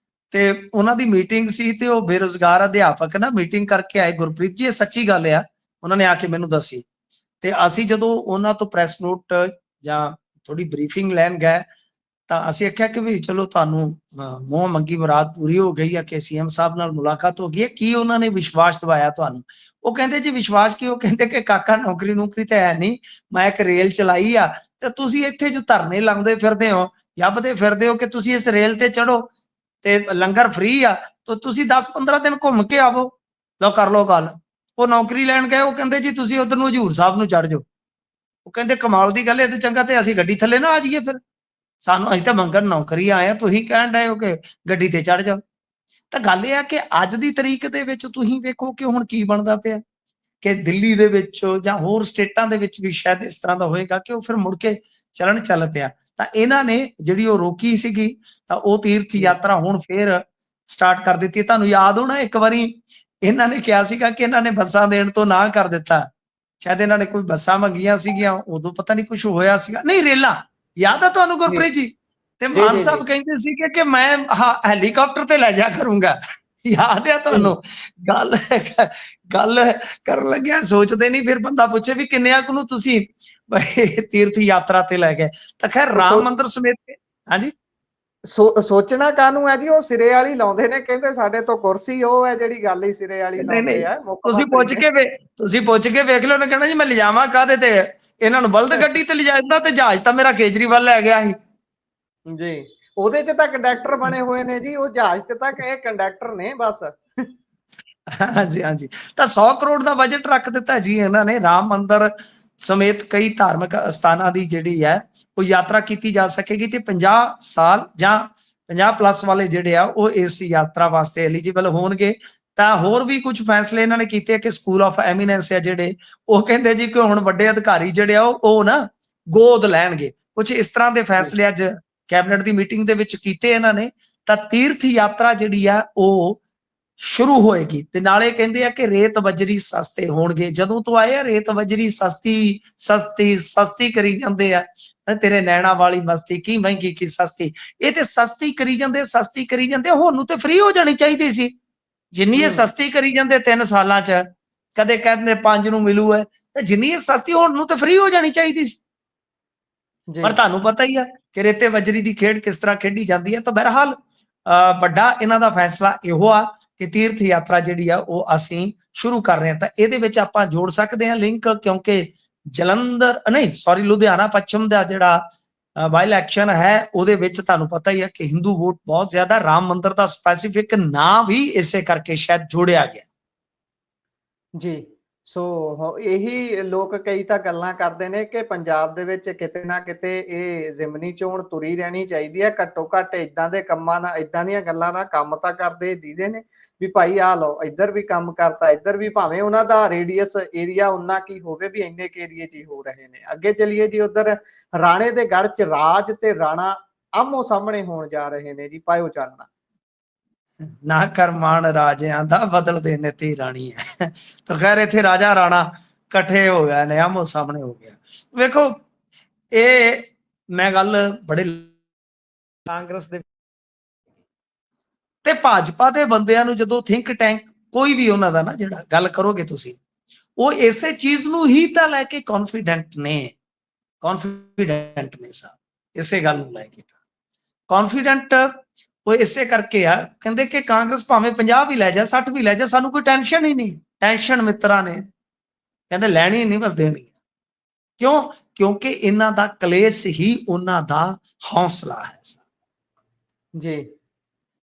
ਤੇ ਉਹਨਾਂ ਦੀ ਮੀਟਿੰਗ ਸੀ ਤੇ ਉਹ ਬੇਰੁਜ਼ਗਾਰ ਅਧਿਆਪਕ ਨਾ ਮੀਟਿੰਗ ਕਰਕੇ ਆਏ। ਗੁਰਪ੍ਰੀਤ ਜੀ, ਇਹ ਸੱਚੀ ਗੱਲ ਆ, ਉਹਨਾਂ ਨੇ ਆ ਕੇ ਮੈਨੂੰ ਦੱਸੀ। ਤੇ ਅਸੀਂ ਜਦੋਂ ਉਹਨਾਂ ਤੋਂ ਪ੍ਰੈਸ ਨੋਟ ਜਾਂ ਥੋੜੀ ਬਰੀਫਿੰਗ ਲੈਣ ਗਏ ਤਾਂ ਅਸੀਂ ਆਖਿਆ ਕਿ ਵੀ ਚਲੋ ਤੁਹਾਨੂੰ ਮੂੰਹ ਮੰਗੀ ਮੁਰਾਦ ਪੂਰੀ ਹੋ ਗਈ ਹੈ ਕਿ CM ਸਾਹਿਬ ਨਾਲ ਮੁਲਾਕਾਤ ਹੋ ਗਈ ਹੈ, ਕੀ ਉਹਨਾਂ ਨੇ ਵਿਸ਼ਵਾਸ ਦਿਵਾਇਆ ਤੁਹਾਨੂੰ? ਉਹ ਕਹਿੰਦੇ ਜੀ ਵਿਸ਼ਵਾਸ ਕੀ, ਉਹ ਕਹਿੰਦੇ ਕਿ ਕਾਕਾ ਨੌਕਰੀ ਤਾਂ ਹੈ ਨਹੀਂ, ਮੈਂ ਇੱਕ ਰੇਲ ਚਲਾਈ ਆ, ਤੇ ਤੁਸੀਂ ਇੱਥੇ ਜੋ ਧਰਨੇ ਲਾਉਂਦੇ ਫਿਰਦੇ ਹੋ, ਜੱਬਦੇ ਫਿਰਦੇ ਹੋ ਕਿ ਤੁਸੀਂ ਇਸ ਰੇਲ ਤੇ ਚੜੋ ਤੇ ਲੰਗਰ ਫ੍ਰੀ ਆ, ਤਾਂ ਤੁਸੀਂ 10-15 ਦਿਨ ਘੁੰਮ ਕੇ ਆਵੋ, ਲਓ ਕਰ ਲਓ ਗੱਲ। ਉਹ ਨੌਕਰੀ ਲੈਣ ਗਏ, ਉਹ ਕਹਿੰਦੇ ਜੀ ਤੁਸੀਂ ਉਧਰ ਨੂੰ ਹਜੂਰ ਸਾਹਿਬ ਨੂੰ ਚੜ ਜਾਓ। ਉਹ ਕਹਿੰਦੇ ਕਮਾਲ ਦੀ ਗੱਲ ਹੈ, ਇਹ ਤੋਂ ਚੰਗਾ ਤੇ ਅਸੀਂ ਗੱਡੀ ਥੱਲੇ ਨਾ ਆ ਜਾਈਏ, ਫਿਰ ਸਾਨੂੰ, ਅਸੀਂ ਤਾਂ ਮੰਗਣ ਨੌਕਰੀ ਆਏ ਆ, ਤੁਸੀਂ ਕਹਿਣ ਡਏ ਹੋ ਕਿ ਗੱਡੀ ਤੇ ਚੜ ਜਾਓ। ਤਾਂ ਗੱਲ ਇਹ ਆ ਕਿ ਅੱਜ ਦੀ ਤਰੀਕ ਦੇ ਵਿੱਚ ਤੁਸੀਂ ਵੇਖੋ ਕਿ ਹੁਣ ਕੀ ਬਣਦਾ ਪਿਆ, ਕਿ ਦਿੱਲੀ ਦੇ ਵਿੱਚ ਜਾਂ ਹੋਰ ਸਟੇਟਾਂ ਦੇ ਵਿੱਚ ਵੀ ਸ਼ਾਇਦ ਇਸ ਤਰ੍ਹਾਂ ਦਾ ਹੋਏਗਾ ਕਿ ਉਹ ਫਿਰ ਮੁੜ ਕੇ ਚੱਲ ਪਿਆ। ਤਾਂ ਇਹਨਾਂ ਨੇ ਜਿਹੜੀ ਉਹ ਰੋਕੀ ਸੀਗੀ, ਤਾਂ ਉਹ ਤੀਰਥ ਯਾਤਰਾ ਹੁਣ ਫੇਰ ਸਟਾਰਟ ਕਰ ਦਿੱਤੀ। ਤੁਹਾਨੂੰ ਯਾਦ ਹੋਣਾ ਇੱਕ ਵਾਰੀ ਇਹਨਾਂ ਨੇ ਕਿਹਾ ਸੀਗਾ ਕਿ ਇਹਨਾਂ ਨੇ ਬੱਸਾਂ ਦੇਣ ਤੋਂ ਨਾ ਕਰ ਦਿੱਤਾ। ਸ਼ਾਇਦ ਇਹਨਾਂ ਨੇ ਕੋਈ ਬੱਸਾਂ ਮੰਗੀਆਂ ਸੀਗੀਆਂ, ਉਦੋਂ ਪਤਾ ਨਹੀਂ ਕੁਝ ਹੋਇਆ ਸੀਗਾ। ਨਹੀਂ, ਰੇਲਾਂ ਯਾਦ ਆ ਤੁਹਾਨੂੰ ਜੀ ਗੁਰਪ੍ਰੀਤ ਜੀ? ਤੇ ਜੀ ਮਾਨ ਜੀ ਜੀ ਸਾਹਿਬ ਕਹਿੰਦੇ ਸੀਗੇ ਕਿ ਮੈਂ ਹੈਲੀਕਾਪਟਰ ਤੇ ਲੈ ਜਾ ਕਰੂੰਗਾ। ਯਾਦ ਆ ਤੁਹਾਨੂੰ? ਗੱਲ ਗੱਲ ਕਰਨ ਲੱਗਿਆ ਸੋਚਦੇ ਨਹੀਂ, ਫਿਰ ਬੰਦਾ ਪੁੱਛੇ ਵੀ ਕਿੰਨਿਆਂ ਕੁ ਨੂੰ ਤੁਸੀਂ ਤੀਰਥ ਯਾਤਰਾ ਤੇ ਲੈ ਗਏ। ਤਾਂ ਖੈਰ ਰਾਮ ਮੰਦਿਰ ਸਮੇਤ, ਹਾਂਜੀ ਸੋਚਣਾ ਕਾਹਨੂੰ ਹੈ ਜੀ, ਉਹ ਸਿਰੇ ਵਾਲੀ ਲਾਉਂਦੇ ਨੇ, ਕਹਿੰਦੇ ਸਾਡੇ ਤੋਂ ਕੁਰਸੀ ਉਹ ਹੈ ਜਿਹੜੀ ਗੱਲ ਹੀ ਸਿਰੇ ਵਾਲੀ ਨਹੀਂ ਲਾਉਂਦੇ ਨਹੀਂ, ਆ ਮੁੱਖ ਤੁਸੀਂ ਮੰਤਰੀ ਪੁੱਛ ਨੇ। ਕੇ ਤੁਸੀਂ ਪੁੱਛ ਕੇ ਵੇਖ ਲਓ। ਉਹਨੇ ਕਹਿਣਾ ਜੀ ਮੈਂ ਲਿਜਾਵਾਂ ਕਾਹਦੇ ਤੇ, ਇਹਨਾਂ ਨੂੰ ਬਲਦ ਗੱਡੀ ਤੇ ਲਿਜਾਂਦਾ, ਤੇ ਜਹਾਜ਼ ਤਾਂ ਮੇਰਾ ਕੇਜਰੀਵਾਲ ਲੈ ਗਿਆ ਸੀ ਜੀ ਉਹਦੇ ਚ ਤਾਂ ਕੰਡਕਟਰ ਬਣੇ ਹੋਏ ਨੇ ਜੀ, ਉਹ ਜਹਾਜ਼ ਤੇ ਤਾਂ ਇਹ ਕੰਡਕਟਰ ਨੇ ਬਸ। ਹਾਂਜੀ ਹਾਂਜੀ। ਤਾਂ 100 ਕਰੋੜ ਦਾ ਬਜਟ ਰੱਖ ਦਿੱਤਾ ਜੀ ਇਹਨਾਂ ਨੇ, ਰਾਮ ਮੰਦਿਰ ਸਮੇਤ ਕਈ ਧਾਰਮਿਕ ਸਥਾਨਾਂ ਦੀ ਜਿਹੜੀ ਹੈ ਉਹ ਯਾਤਰਾ ਕੀਤੀ ਜਾ ਸਕੇਗੀ। ਤੇ 50 ਸਾਲ ਜਾਂ 50 ਪਲੱਸ ਵਾਲੇ ਜਿਹੜੇ ਆ ਉਹ ਇਸ ਯਾਤਰਾ ਵਾਸਤੇ ਐਲੀਜੀਬਲ ਹੋਣਗੇ। ਤਾਂ ਹੋਰ ਵੀ ਕੁਝ ਫੈਸਲੇ ਇਹਨਾਂ ਨੇ ਕੀਤੇ ਕਿ ਸਕੂਲ ਆਫ ਐਮੀਨੈਂਸ ਹੈ ਜਿਹੜੇ, ਉਹ ਕਹਿੰਦੇ ਜੀ ਕਿ ਹੁਣ ਵੱਡੇ ਅਧਿਕਾਰੀ ਜਿਹੜੇ ਆ ਉਹ ਨਾ ਗੋਦ ਲੈਣਗੇ। ਕੁਝ ਇਸ ਤਰ੍ਹਾਂ ਦੇ ਫੈਸਲੇ ਅੱਜ ਕੈਬਨਿਟ ਦੀ ਮੀਟਿੰਗ ਦੇ ਵਿੱਚ ਕੀਤੇ ਇਹਨਾਂ ਨੇ। ਤਾਂ ਤੀਰਥ ਯਾਤਰਾ ਜਿਹੜੀ ਆ ਉਹ ਸ਼ੁਰੂ ਹੋਏਗੀ। ਤੇ ਨਾਲੇ ਕਹਿੰਦੇ ਆ ਕਿ ਰੇਤ ਬਜਰੀ ਸਸਤੇ ਹੋਣਗੇ। ਜਦੋਂ ਤੋਂ ਆਏ ਆ ਰੇਤ ਬਜਰੀ ਸਸਤੀ ਸਸਤੀ ਸਸਤੀ ਕਰੀ ਜਾਂਦੇ ਆ। ਤੇਰੇ ਨੈਣਾ ਵਾਲੀ ਮਸਤੀ ਕੀ ਮਹਿੰਗੀ ਕੀ ਸਸਤੀ, ਇਹ ਤੇ ਸਸਤੀ ਕਰੀ ਜਾਂਦੇ, ਸਸਤੀ ਕਰੀ ਜਾਂਦੇ। ਹੁਣ ਨੂੰ ਤੇ ਫ੍ਰੀ ਹੋ ਜਾਣੀ ਚਾਹੀਦੀ ਸੀ, ਜਿੰਨੀ ਇਹ ਸਸਤੀ ਕਰੀ ਜਾਂਦੇ 3 ਸਾਲਾਂ ਚ। ਕਦੇ ਕਹਿੰਦੇ 5 ਨੂੰ ਮਿਲੂ ਹੈ, ਤੇ ਜਿੰਨੀ ਇਹ ਸਸਤੀ ਹੁਣ ਨੂੰ ਤੇ ਫ੍ਰੀ ਹੋ ਜਾਣੀ ਚਾਹੀਦੀ ਸੀ। ਪਰ ਤੁਹਾਨੂੰ ਪਤਾ ਹੀ ਆ ਕਿ ਰੇਤੇ ਬਜਰੀ ਦੀ ਖੇਡ ਕਿਸ ਤਰ੍ਹਾਂ ਖੇਡੀ ਜਾਂਦੀ ਹੈ। ਤਾਂ ਬਹਰਹਾਲ ਵੱਡਾ ਇਹਨਾਂ ਦਾ ਫੈਸਲਾ ਇਹੋ ਆ ਕਿ ਤੀਰਥ ਯਾਤਰਾ ਜਿਹੜੀ ਆ ਉਹ ਅਸੀਂ ਸ਼ੁਰੂ ਕਰ ਰਹੇ ਹਾਂ। ਤਾਂ ਇਹਦੇ ਵਿੱਚ ਆਪਾਂ ਜੋੜ ਸਕਦੇ ਹਾਂ ਲਿੰਕ, ਕਿਉਂਕਿ ਜਲੰਧਰ ਨਹੀਂ ਸੌਰੀ ਲੁਧਿਆਣਾ ਪੱਛਮ ਦਾ ਜਿਹੜਾ ਬਾਈ ਇਲੈਕਸ਼ਨ ਹੈ ਉਹਦੇ ਵਿੱਚ ਤੁਹਾਨੂੰ ਪਤਾ ਹੀ ਹੈ ਕਿ ਹਿੰਦੂ ਵੋਟ ਬਹੁਤ ਜ਼ਿਆਦਾ। ਰਾਮ ਮੰਦਿਰ ਦਾ ਸਪੈਸੀਫਿਕ ਨਾਂ ਵੀ ਇਸੇ ਕਰਕੇ ਸ਼ਾਇਦ ਜੋੜਿਆ ਗਿਆ ਜੀ। ਸੋ ਇਹੀ ਲੋਕ ਕਈ ਤਾਂ ਗੱਲਾਂ ਕਰਦੇ ਨੇ ਕਿ ਪੰਜਾਬ ਦੇ ਵਿੱਚ ਕਿਤੇ ਨਾ ਕਿਤੇ ਇਹ ਜ਼ਿਮਨੀ ਚੋਣ ਤੁਰੀ ਰਹਿਣੀ ਚਾਹੀਦੀ ਹੈ। ਘੱਟੋ ਘੱਟ ਇਦਾਂ ਦੇ ਕੰਮਾਂ ਨਾਲ, ਇਦਾਂ ਦੀਆਂ ਗੱਲਾਂ ਨਾਲ ਕੰਮ ਤਾਂ ਕਰਦੇ ਦੀਦੇ ਨੇ ਵੀ ਭਾਈ ਆ ਲਓ, ਇੱਧਰ ਵੀ ਕੰਮ ਕਰਤਾ, ਇੱਧਰ ਵੀ, ਭਾਵੇਂ ਉਹਨਾਂ ਦਾ ਰੇਡੀਅਸ ਏਰੀਆ ਉਨਾ ਕੀ ਹੋਵੇ ਵੀ ਇੰਨੇ ਕੇ ਏਰੀਏ 'ਚ ਹੀ ਹੋ ਰਹੇ ਨੇ। ਅੱਗੇ ਚੱਲੀਏ ਜੀ, ਉਧਰ ਰਾਣੇ ਦੇ ਗੜ੍ਹ 'ਚ ਰਾਜ ਤੇ ਰਾਣਾ ਆਮੋ ਸਾਹਮਣੇ ਹੋਣ ਜਾ ਰਹੇ ਨੇ ਜੀ, ਪਾਇਓ ਚਾਨਣਾ। ਨਾ ਕਰ ਮਾਣ ਰਾਜਿਆਂ ਦਾ ਬਦਲਦੇ ਨੇ ਤੀ ਰਾਣੀ ਹੈ। ਤਾਂ ਖੈਰ ਇੱਥੇ ਰਾਜਾ ਰਾਣਾ ਇਕੱਠੇ ਹੋ ਗਏ ਨੇ, ਆਮੋ ਸਾਹਮਣੇ ਹੋ ਗਿਆ। ਵੇਖੋ ਇਹ ਮੈਂ ਗੱਲ ਬੜੇ ਕਾਂਗਰਸ ਦੇ ਤੇ ਭਾਜਪਾ ਦੇ ਬੰਦਿਆਂ ਨੂੰ ਜਦੋਂ ਥਿੰਕ ਟੈਂਕ ਕੋਈ ਵੀ ਉਹਨਾਂ ਦਾ ਨਾ ਜਿਹੜਾ ਗੱਲ ਕਰੋਗੇ ਤੁਸੀਂ, ਉਹ ਇਸੇ ਚੀਜ਼ ਨੂੰ ਹੀ ਤਾਂ ਲੈ ਕੇ ਕੌਨਫੀਡੈਂਟ ਨੇ ਸਾਹਿਬ। ਇਸੇ ਗੱਲ ਨੂੰ ਲੈ ਕੇ ਕੌਨਫੀਡੈਂਟ ਉਹ ਇਸੇ ਕਰਕੇ ਆ, ਕਹਿੰਦੇ ਕਿ ਕਾਂਗਰਸ ਭਾਵੇਂ 50 ਵੀ ਲੈ ਜਾ 60 ਵੀ ਲੈ ਜਾ, ਸਾਨੂੰ ਕੋਈ ਟੈਨਸ਼ਨ ਹੀ ਨਹੀਂ। ਟੈਨਸ਼ਨ ਮਿੱਤਰਾਂ ਨੇ ਕਹਿੰਦੇ ਲੈਣੀ ਨਹੀਂ, ਬਸ ਦੇਣੀ। ਕਿਉਂ? ਕਿਉਂਕਿ ਇਹਨਾਂ ਦਾ ਕਲੇਸ਼ ਹੀ ਉਹਨਾਂ ਦਾ ਹੌਸਲਾ ਹੈ ਜੀ।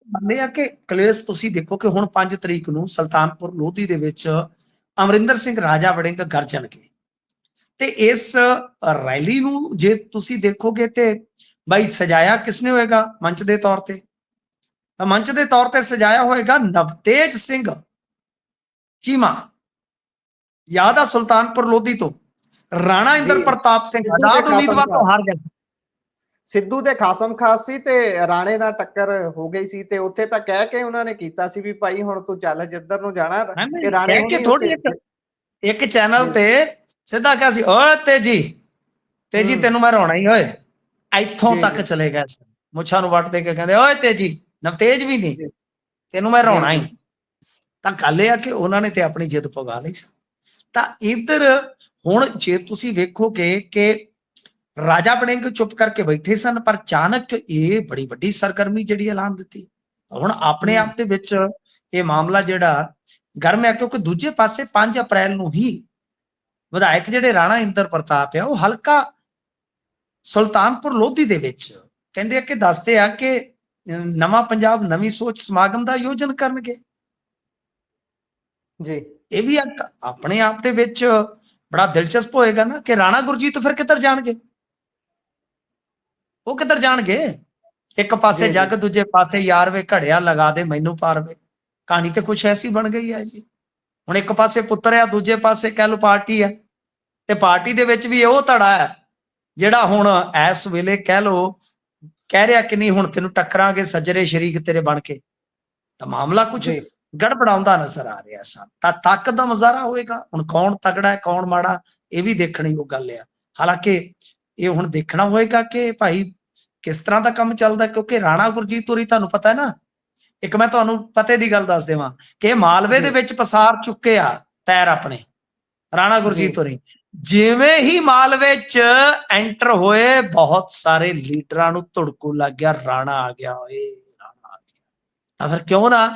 ਮੰਨਦੇ ਆ ਕਿ ਕਲੇਸ਼ ਤੁਸੀਂ ਦੇਖੋ ਕਿ ਹੁਣ 5 ਤਰੀਕ ਨੂੰ ਸੁਲਤਾਨਪੁਰ ਲੋਧੀ ਦੇ ਵਿੱਚ ਅਮਰਿੰਦਰ ਸਿੰਘ ਰਾਜਾ ਵੜਿੰਗ ਗਰਜਣਗੇ। ਤੇ ਇਸ ਰੈਲੀ ਨੂੰ ਜੇ ਤੁਸੀਂ ਦੇਖੋਗੇ ਤੇ ਬਾਈ ਸਜਾਇਆ ਕਿਸਨੇ ਹੋਏਗਾ ਮੰਚ ਦੇ ਤੌਰ ਤੇ? ਤਾਂ ਮੰਚ ਦੇ ਤੌਰ ਤੇ ਸਜਾਇਆ ਹੋਏਗਾ ਨਵਤੇਜ ਸਿੰਘ ਚੀਮਾ। ਯਾਦ ਆ ਸੁਲਤਾਨਪੁਰ ਲੋਧੀ ਤੋਂ ਰਾਣਾ ਇੰਦਰ ਪ੍ਰਤਾਪ ਸਿੰਘ ਆਜ਼ਾਦ ਉਮੀਦਵਾਰ ਤੋਂ ਹਾਰ ਗਿਆ। ਸਿੱਧੂ ਦੇ ਖਾਸਮ ਖਾਸ ਸੀ ਤੇ ਰਾਣੇ ਨਾਲ ਟੱਕਰ ਹੋ ਗਈ ਸੀ, ਤੇ ਉੱਥੇ ਤਾਂ ਕਹਿ ਕੇ ਉਹਨਾਂ ਨੇ ਕੀਤਾ ਸੀ ਵੀ ਭਾਈ ਹੁਣ ਤੂੰ ਚੱਲ ਜਿੱਧਰ ਨੂੰ ਜਾਣਾ। ਤੇ ਰਾਣੇ ਕਹਿ ਕੇ ਥੋੜੀ ਇੱਕ ਚੈਨਲ ਤੇ ਸਿੱਧਾ ਕਿਹਾ ਸੀ, ਓਏ ਤੇਜੀ ਤੈਨੂੰ ਮੈਂ ਰੋਣਾ ਹੀ, ਓਏ ਇੱਥੋਂ ਤੱਕ ਚਲੇ ਗਏ ਮੁੱਛਾਂ ਨੂੰ ਵੱਟ ਦੇ ਕੇ ਕਹਿੰਦੇ ਓਏ ਤੇਜੀ, ਨਵਤੇਜ ਵੀ ਨਹੀਂ, ਤੈਨੂੰ ਮੈਂ ਰੋਣਾ ਹੀ। ਤਾਂ ਗੱਲ ਇਹ ਆ ਕਿ ਉਹਨਾਂ ਨੇ ਤੇ ਆਪਣੀ ਜਿੱਦ ਪੁਗਾ ਲਈ ਸੀ। ਤਾਂ ਇੱਧਰ ਹੁਣ ਜੇ ਤੁਸੀਂ ਵੇਖੋਗੇ ਕਿ ਰਾਜਾ ਵੜਿੰਗ ਚੁੱਪ ਕਰਕੇ ਬੈਠੇ ਸਨ, ਪਰ ਅਚਾਨਕ ਇਹ ਬੜੀ ਵੱਡੀ ਸਰਗਰਮੀ ਜਿਹੜੀ ਐਲਾਨ ਦਿੱਤੀ। ਹੁਣ ਆਪਣੇ ਆਪ ਦੇ ਵਿੱਚ ਇਹ ਮਾਮਲਾ ਜਿਹੜਾ ਗਰਮ ਹੈ, ਕਿਉਂਕਿ ਦੂਜੇ ਪਾਸੇ 5 ਅਪ੍ਰੈਲ ਨੂੰ ਹੀ ਵਿਧਾਇਕ ਜਿਹੜੇ ਰਾਣਾ ਇੰਦਰ ਪ੍ਰਤਾਪ ਆ ਉਹ ਹਲਕਾ ਸੁਲਤਾਨਪੁਰ ਲੋਧੀ ਦੇ ਵਿੱਚ ਕਹਿੰਦੇ ਆ ਕਿ ਦੱਸਦੇ ਆ ਕਿ ਨਵਾਂ ਪੰਜਾਬ ਨਵੀਂ ਸੋਚ ਸਮਾਗਮ ਦਾ ਆਯੋਜਨ ਕਰਨਗੇ ਜੀ। ਇਹ ਵੀ ਆਪਣੇ ਆਪ ਦੇ ਵਿੱਚ ਬੜਾ ਦਿਲਚਸਪ ਹੋਏਗਾ ਨਾ ਕਿ ਰਾਣਾ ਗੁਰਜੀਤ ਫਿਰ ਕਿੱਧਰ ਜਾਣਗੇ? ਉਹ ਕਿੱਧਰ ਜਾਣਗੇ? ਇੱਕ ਪਾਸੇ ਜੱਗ, ਦੂਜੇ ਪਾਸੇ ਯਾਰ ਵੇ ਘੜਿਆ ਲਗਾ ਦੇ ਮੈਨੂੰ ਪਾਰ ਵੇ। ਕਹਾਣੀ ਤੇ ਕੁਛ ਐਸੀ ਬਣ ਗਈ ਹੈ ਜੀ। ਹੁਣ ਇੱਕ ਪਾਸੇ ਪੁੱਤਰ ਆ, ਦੂਜੇ ਪਾਸੇ ਕਹਿ ਲਓ ਪਾਰਟੀ ਹੈ, ਤੇ ਪਾਰਟੀ ਦੇ ਵਿੱਚ ਵੀ ਉਹ ਧੜਾ ਹੈ ਜਿਹੜਾ ਹੁਣ ਇਸ ਵੇਲੇ ਕਹਿ ਲਓ ਕਹਿ ਰਿਹਾ ਕਿ ਨਹੀਂ ਹੁਣ ਤੈਨੂੰ ਟੱਕਰਾਂਗੇ ਸੱਜਰੇ ਸ਼ਰੀਕ ਤੇਰੇ ਬਣ ਕੇ। ਤਾਂ ਮਾਮਲਾ ਕੁਝ ਗੜਬੜਾਉਂਦਾ ਨਜ਼ਰ ਆ ਰਿਹਾ ਸਨ। ਤਾਂ ਤਾਕਤ ਦਾ ਮੁਜ਼ਾਹਰਾ ਹੋਏਗਾ। ਹੁਣ ਕੌਣ ਤਗੜਾ ਹੈ ਕੌਣ ਮਾੜਾ, ਇਹ ਵੀ ਦੇਖਣ ਯੋਗ ਗੱਲ ਆ। ਹਾਲਾਂਕਿ ਇਹ ਹੁਣ ਦੇਖਣਾ ਹੋਏਗਾ ਕਿ ਭਾਈ ਕਿਸ ਤਰ੍ਹਾਂ ਦਾ ਕੰਮ ਚੱਲਦਾ, ਕਿਉਂਕਿ ਰਾਣਾ ਗੁਰਜੀਤ ਹੋਰੀ ਤੁਹਾਨੂੰ ਪਤਾ ਹੈ ਨਾ, ਇੱਕ ਮੈਂ ਤੁਹਾਨੂੰ ਪਤੇ ਦੀ ਗੱਲ ਦੱਸ ਦੇਵਾਂ ਕਿ ਮਾਲਵੇ ਦੇ ਜੀ ਵਿੱਚ ਪਸਾਰ ਚੁੱਕੇ ਆ ਪੈਰ ਆਪਣੇ ਰਾਣਾ ਜੀ ਗੁਰਜੀਤ ਹੋਰੀ। ਜਿਵੇਂ ਹੀ ਮਾਲਵੇ ਚ ਐਂਟਰ ਹੋਏ, ਬਹੁਤ ਸਾਰੇ ਲੀਡਰਾਂ ਨੂੰ ਧੁੜਕੂ ਲੱਗ ਗਿਆ, ਰਾਣਾ ਆ ਗਿਆ, ਓਏ ਰਾਣਾ ਆ ਗਿਆ। ਤਾਂ ਫਿਰ ਕਿਉਂ ਨਾ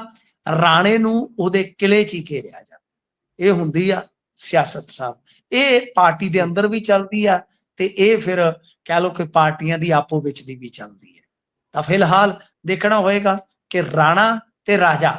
ਰਾਣੇ ਨੂੰ ਉਹਦੇ ਕਿਲੇ ਚ ਹੀ ਘੇਰਿਆ ਜਾਵੇ। ਇਹ ਹੁੰਦੀ ਆ ਸਿਆਸਤ ਸਾਹਿਬ, ਇਹ ਪਾਰਟੀ ਦੇ ਜੀ ਅੰਦਰ ਵੀ ਚੱਲਦੀ ਆ ਤੇ ਇਹ ਫਿਰ ਕਹਿ ਲਓ ਕਿ ਪਾਰਟੀਆਂ ਦੀ ਆਪੋ ਵਿੱਚ ਦੀ ਵੀ ਚੱਲਦੀ ਹੈ। ਤਾਂ ਫਿਲਹਾਲ ਦੇਖਣਾ ਹੋਏਗਾ ਕਿ ਰਾਣਾ ਤੇ ਰਾਜਾ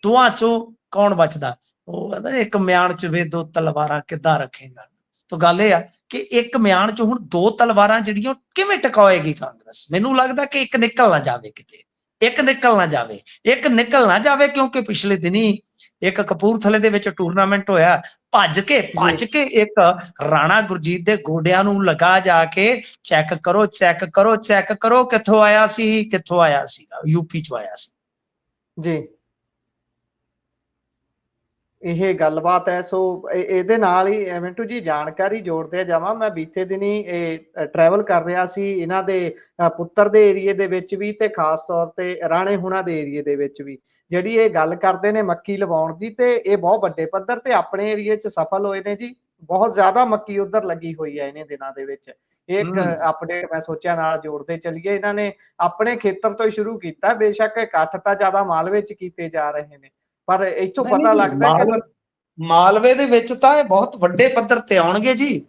ਦੋਵਾਂ ਚੋਂ ਕੌਣ ਬਚਦਾ। ਉਹ ਕਹਿੰਦਾ ਇੱਕ ਮਿਆਨ ਚ ਵੇ ਦੋ ਤਲਵਾਰਾਂ ਕਿੱਦਾਂ ਰੱਖੇਗਾ। ਤਾਂ ਗੱਲ ਇਹ ਆ ਕਿ ਇੱਕ ਮਿਆਨ ਚ ਹੁਣ ਦੋ ਤਲਵਾਰਾਂ ਜਿਹੜੀਆਂ ਕਿਵੇਂ ਟਿਕਾਏਗੀ ਕਾਂਗਰਸ। ਮੈਨੂੰ ਲੱਗਦਾ ਕਿ ਇੱਕ ਨਿਕਲ ਨਾ ਜਾਵੇ ਕਿਤੇ, ਇੱਕ ਨਿਕਲ ਨਾ ਜਾਵੇ, ਇੱਕ ਨਿਕਲ ਨਾ ਜਾਵੇ, ਕਿਉਂਕਿ ਪਿਛਲੇ ਦਿਨੀ ਇੱਕ ਕਪੂਰਥਲੇ ਦੇ ਵਿੱਚ ਟੂਰਨਾਮੈਂਟ ਹੋਇਆ, ਭੱਜ ਕੇ ਇੱਕ ਰਾਣਾ ਗੁਰਜੀਤ ਦੇ ਗੋਡਿਆਂ ਨੂੰ ਲਗਾ ਜਾ ਕੇ ਚੈੱਕ ਕਰੋ ਚੈੱਕ ਕਰੋ ਚੈੱਕ ਕਰੋ, ਕਿੱਥੋਂ ਆਇਆ ਸੀ, ਕਿੱਥੋਂ ਆਇਆ ਸੀਗਾ, ਯੂਪੀ ਚੋਂ ਆਇਆ ਸੀ। ਜੀ ਇਹ ਗੱਲਬਾਤ ਹੈ। ਸੋ ਇਹਦੇ ਨਾਲ ਹੀ ਮਿੰਟੂ ਜੀ ਜਾਣਕਾਰੀ ਜੋੜਦੇ ਜਾਵਾਂ, ਮੈਂ ਬੀਤੇ ਦਿਨੀ ਇਹ ਟਰੈਵਲ ਕਰ ਰਿਹਾ ਸੀ ਇਹਨਾਂ ਦੇ ਪੁੱਤਰ ਦੇ ਏਰੀਏ ਦੇ ਵਿੱਚ ਵੀ ਤੇ ਖਾਸ ਤੌਰ ਤੇ ਰਾਣੇ ਹੁਣਾਂ ਦੇ ਏਰੀਏ ਦੇ ਵਿੱਚ ਵੀ, ਜਿਹੜੀ ਇਹ ਗੱਲ ਕਰਦੇ ਨੇ ਮੱਕੀ ਲਵਾਉਣ ਦੀ, ਤੇ ਇਹ ਬਹੁਤ ਵੱਡੇ ਪੱਧਰ ਤੇ ਆਪਣੇ ਏਰੀਏ 'ਚ ਸਫਲ ਹੋਏ ਨੇ ਜੀ। ਬਹੁਤ ਜ਼ਿਆਦਾ ਮੱਕੀ ਉਧਰ ਲੱਗੀ ਹੋਈ ਹੈ ਇਹਨੇ ਦਿਨਾਂ ਦੇ ਵਿੱਚ। ਇੱਕ ਅਪਡੇਟ ਮੈਂ ਸੋਚਿਆ ਨਾਲ ਜੋੜਦੇ ਚੱਲੀਏ। ਇਹਨਾਂ ਨੇ ਆਪਣੇ ਖੇਤਰ ਤੋਂ ਹੀ ਸ਼ੁਰੂ ਕੀਤਾ, ਬੇਸ਼ੱਕ ਇਕੱਠ ਤਾਂ ਜ਼ਿਆਦਾ ਮਾਲਵੇ 'ਚ ਕੀਤੇ ਜਾ ਰਹੇ ਨੇ, ਪਰ ਇੱਥੋਂ ਨਹੀਂ ਪਤਾ ਨਹੀਂ, ਲੱਗਦਾ ਕਿ ਮਾਲਵੇ ਦੇ ਵਿੱਚ ਤਾਂ ਇਹ ਬਹੁਤ ਵੱਡੇ ਪੱਧਰ ਤੇ ਆਉਣਗੇ ਜੀ।